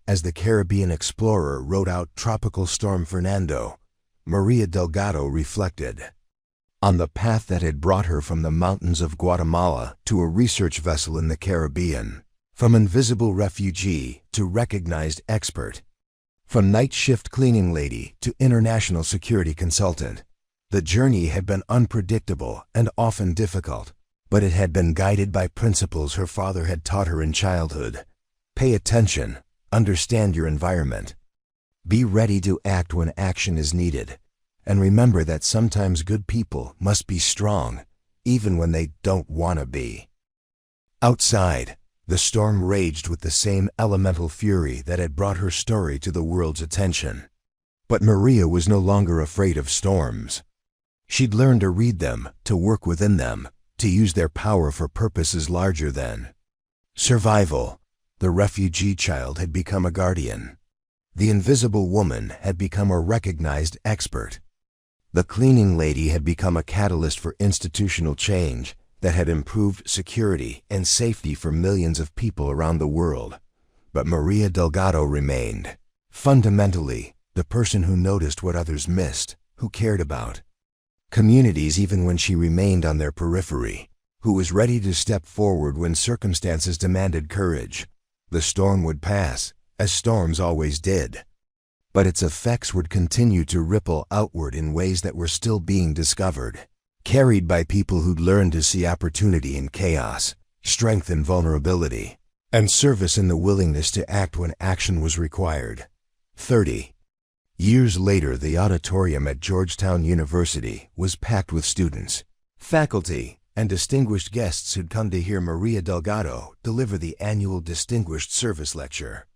As the Caribbean explorer rode out Tropical Storm Fernando, Maria Delgado reflected on the path that had brought her from the mountains of Guatemala to a research vessel in the Caribbean, from invisible refugee to recognized expert, from night shift cleaning lady to international security consultant. The journey had been unpredictable and often difficult, but it had been guided by principles her father had taught her in childhood. Pay attention, understand your environment, be ready to act when action is needed, and remember that sometimes good people must be strong, even when they don't want to be. Outside, the storm raged with the same elemental fury that had brought her story to the world's attention. But Maria was no longer afraid of storms. She'd learned to read them, to work within them, to use their power for purposes larger than survival. The refugee child had become a guardian. The invisible woman had become a recognized expert. The cleaning lady had become a catalyst for institutional change that had improved security and safety for millions of people around the world. But Maria Delgado remained, fundamentally, the person who noticed what others missed, who cared about communities even when she remained on their periphery, who was ready to step forward when circumstances demanded courage. The storm would pass, as storms always did, but its effects would continue to ripple outward in ways that were still being discovered, carried by people who'd learned to see opportunity in chaos, strength in vulnerability, and service in the willingness to act when action was required. 30 years later, the auditorium at Georgetown University was packed with students, faculty, and distinguished guests who'd come to hear Maria Delgado deliver the annual Distinguished Service Lecture.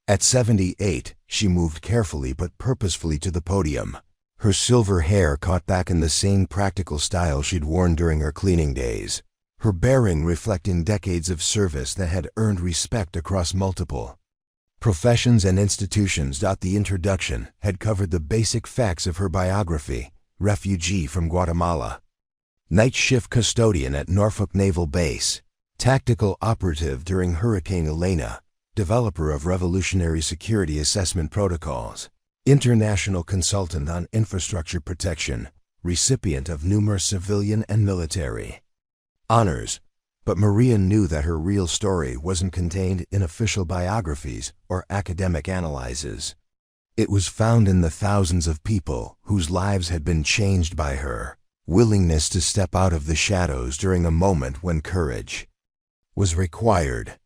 At 78, she moved carefully but purposefully to the podium, her silver hair caught back in the same practical style she'd worn during her cleaning days, her bearing reflecting decades of service that had earned respect across multiple professions and institutions. The introduction had covered the basic facts of her biography: refugee from Guatemala, night shift custodian at Norfolk Naval Base, tactical operative during Hurricane Elena, developer of revolutionary security assessment protocols, international consultant on infrastructure protection, recipient of numerous civilian and military honors. But Maria knew that her real story wasn't contained in official biographies or academic analyses. It was found in the thousands of people whose lives had been changed by her willingness to step out of the shadows during a moment when courage was required.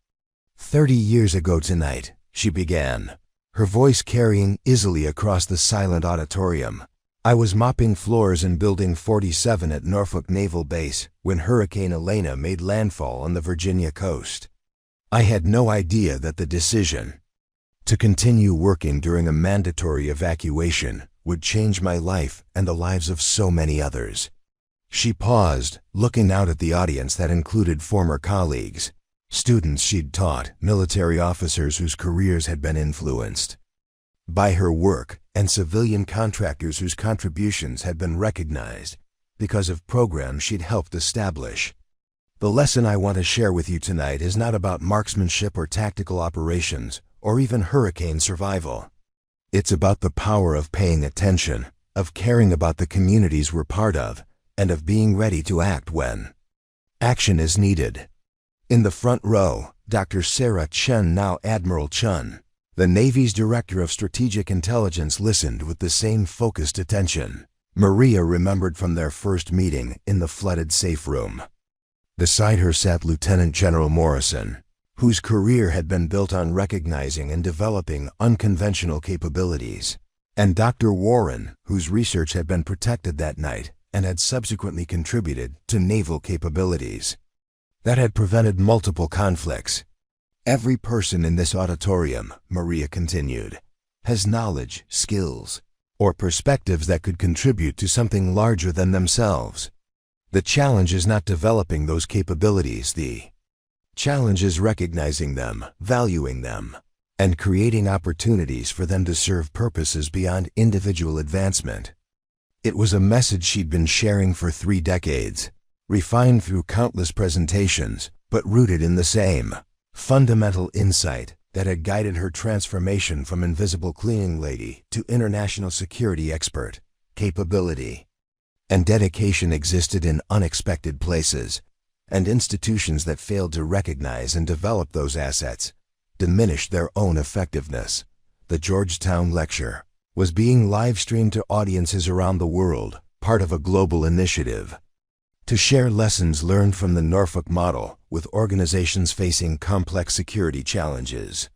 30 years ago tonight, she began, her voice carrying easily across the silent auditorium. I was mopping floors in Building 47 at Norfolk Naval Base when Hurricane Elena made landfall on the Virginia coast. I had no idea that the decision to continue working during a mandatory evacuation would change my life and the lives of so many others. She paused, looking out at the audience that included former colleagues, students she'd taught, military officers whose careers had been influenced by her work, and civilian contractors whose contributions had been recognized because of programs she'd helped establish. The lesson I want to share with you tonight is not about marksmanship or tactical operations, or even hurricane survival. It's about the power of paying attention, of caring about the communities we're part of, and of being ready to act when action is needed. In the front row, Dr. Sarah Chen, now Admiral Chun, the Navy's Director of Strategic Intelligence, listened with the same focused attention Maria remembered from their first meeting in the flooded safe room. Beside her sat Lieutenant General Morrison, whose career had been built on recognizing and developing unconventional capabilities, and Dr. Warren, whose research had been protected that night and had subsequently contributed to naval capabilities that had prevented multiple conflicts. Every person in this auditorium, Maria continued, has knowledge, skills, or perspectives that could contribute to something larger than themselves. The challenge is not developing those capabilities. The challenge is recognizing them, valuing them, and creating opportunities for them to serve purposes beyond individual advancement. It was a message she'd been sharing for 3 decades, refined through countless presentations, but rooted in the same fundamental insight that had guided her transformation from invisible cleaning lady to international security expert. Capability and dedication existed in unexpected places, and institutions that failed to recognize and develop those assets diminished their own effectiveness. The Georgetown lecture was being live-streamed to audiences around the world, part of a global initiative to share lessons learned from the Norfolk Model with organizations facing complex security challenges.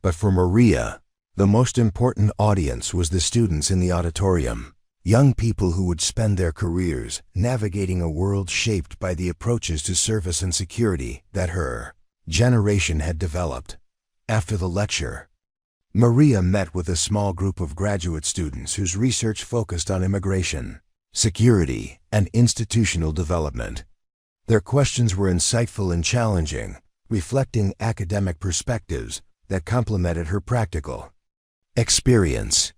But for Maria, the most important audience was the students in the auditorium, young people who would spend their careers navigating a world shaped by the approaches to service and security that her generation had developed. After the lecture, Maria met with a small group of graduate students whose research focused on immigration, security, and institutional development. Their questions were insightful and challenging, reflecting academic perspectives that complemented her practical experience.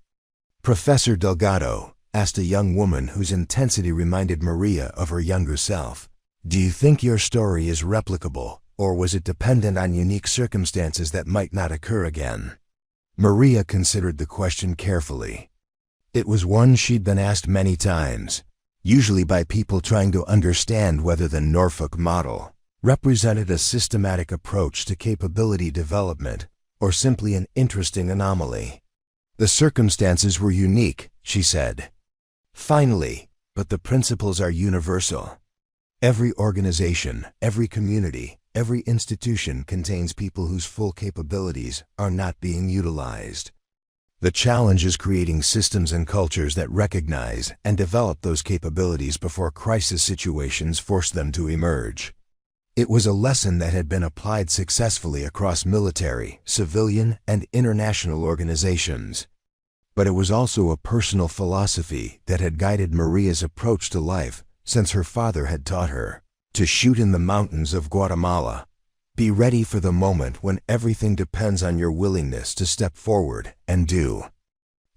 Professor Delgado asked a young woman whose intensity reminded Maria of her younger self, "Do you think your story is replicable, or was it dependent on unique circumstances that might not occur again?" Maria considered the question carefully. It was one she'd been asked many times, usually by people trying to understand whether the Norfolk Model represented a systematic approach to capability development or simply an interesting anomaly. "The circumstances were unique," she said. "Finally, but the principles are universal. Every organization, every community, every institution contains people whose full capabilities are not being utilized. The challenge is creating systems and cultures that recognize and develop those capabilities before crisis situations force them to emerge." It was a lesson that had been applied successfully across military, civilian, and international organizations. But it was also a personal philosophy that had guided Maria's approach to life since her father had taught her to shoot in the mountains of Guatemala. Be ready for the moment when everything depends on your willingness to step forward and do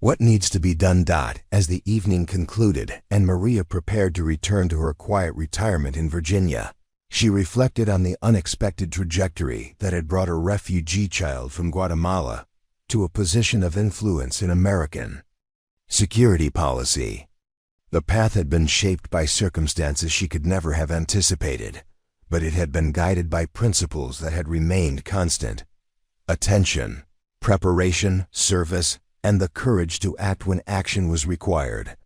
what needs to be done. As the evening concluded and Maria prepared to return to her quiet retirement in Virginia, she reflected on the unexpected trajectory that had brought a refugee child from Guatemala to a position of influence in American security policy. The path had been shaped by circumstances she could never have anticipated, but it had been guided by principles that had remained constant: attention, preparation, service, and the courage to act when action was required.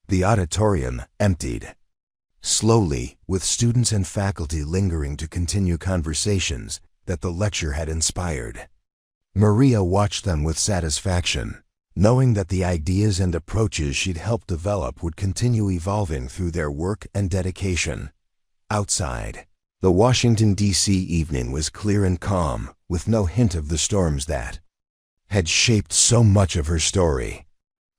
The auditorium emptied slowly, with students and faculty lingering to continue conversations that the lecture had inspired. Maria watched them with satisfaction, knowing that the ideas and approaches she'd helped develop would continue evolving through their work and dedication. Outside, the Washington, D.C. evening was clear and calm, with no hint of the storms that had shaped so much of her story.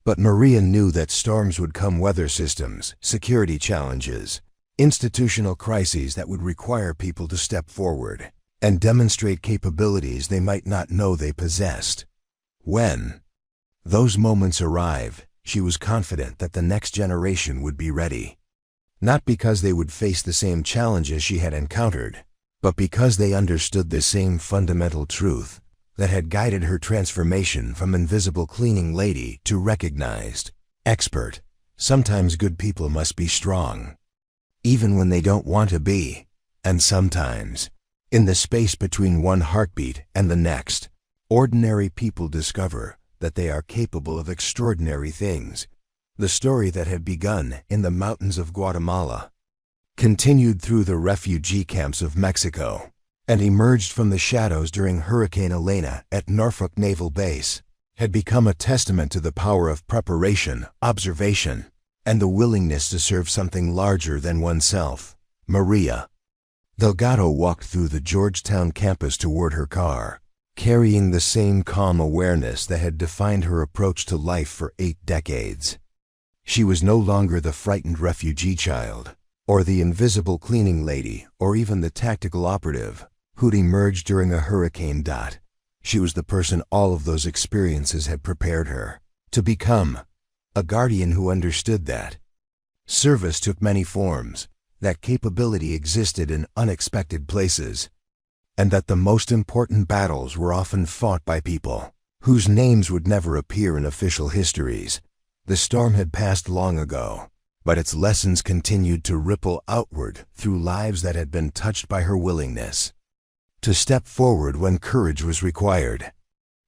But Maria knew that storms would come: weather systems, security challenges, institutional crises that would require people to step forward and demonstrate capabilities they might not know they possessed. When those moments arrived, she was confident that the next generation would be ready. Not because they would face the same challenges she had encountered, but because they understood the same fundamental truth that had guided her transformation from invisible cleaning lady to recognized expert. Sometimes good people must be strong, even when they don't want to be, and sometimes, in the space between one heartbeat and the next, ordinary people discover that they are capable of extraordinary things. The story that had begun in the mountains of Guatemala continued through the refugee camps of Mexico and emerged from the shadows during Hurricane Elena at Norfolk Naval Base, had become a testament to the power of preparation, observation, and the willingness to serve something larger than oneself. Maria Delgado walked through the Georgetown campus toward her car, carrying the same calm awareness that had defined her approach to life for 8 decades. She was no longer the frightened refugee child, or the invisible cleaning lady, or even the tactical operative who'd emerged during a hurricane. She was the person all of those experiences had prepared her to become: a guardian who understood that service took many forms, that capability existed in unexpected places, and that the most important battles were often fought by people whose names would never appear in official histories. The storm had passed long ago, but its lessons continued to ripple outward through lives that had been touched by her willingness to step forward when courage was required.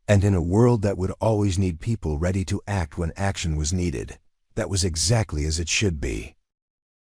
And in a world that would always need people ready to act when action was needed, that was exactly as it should be.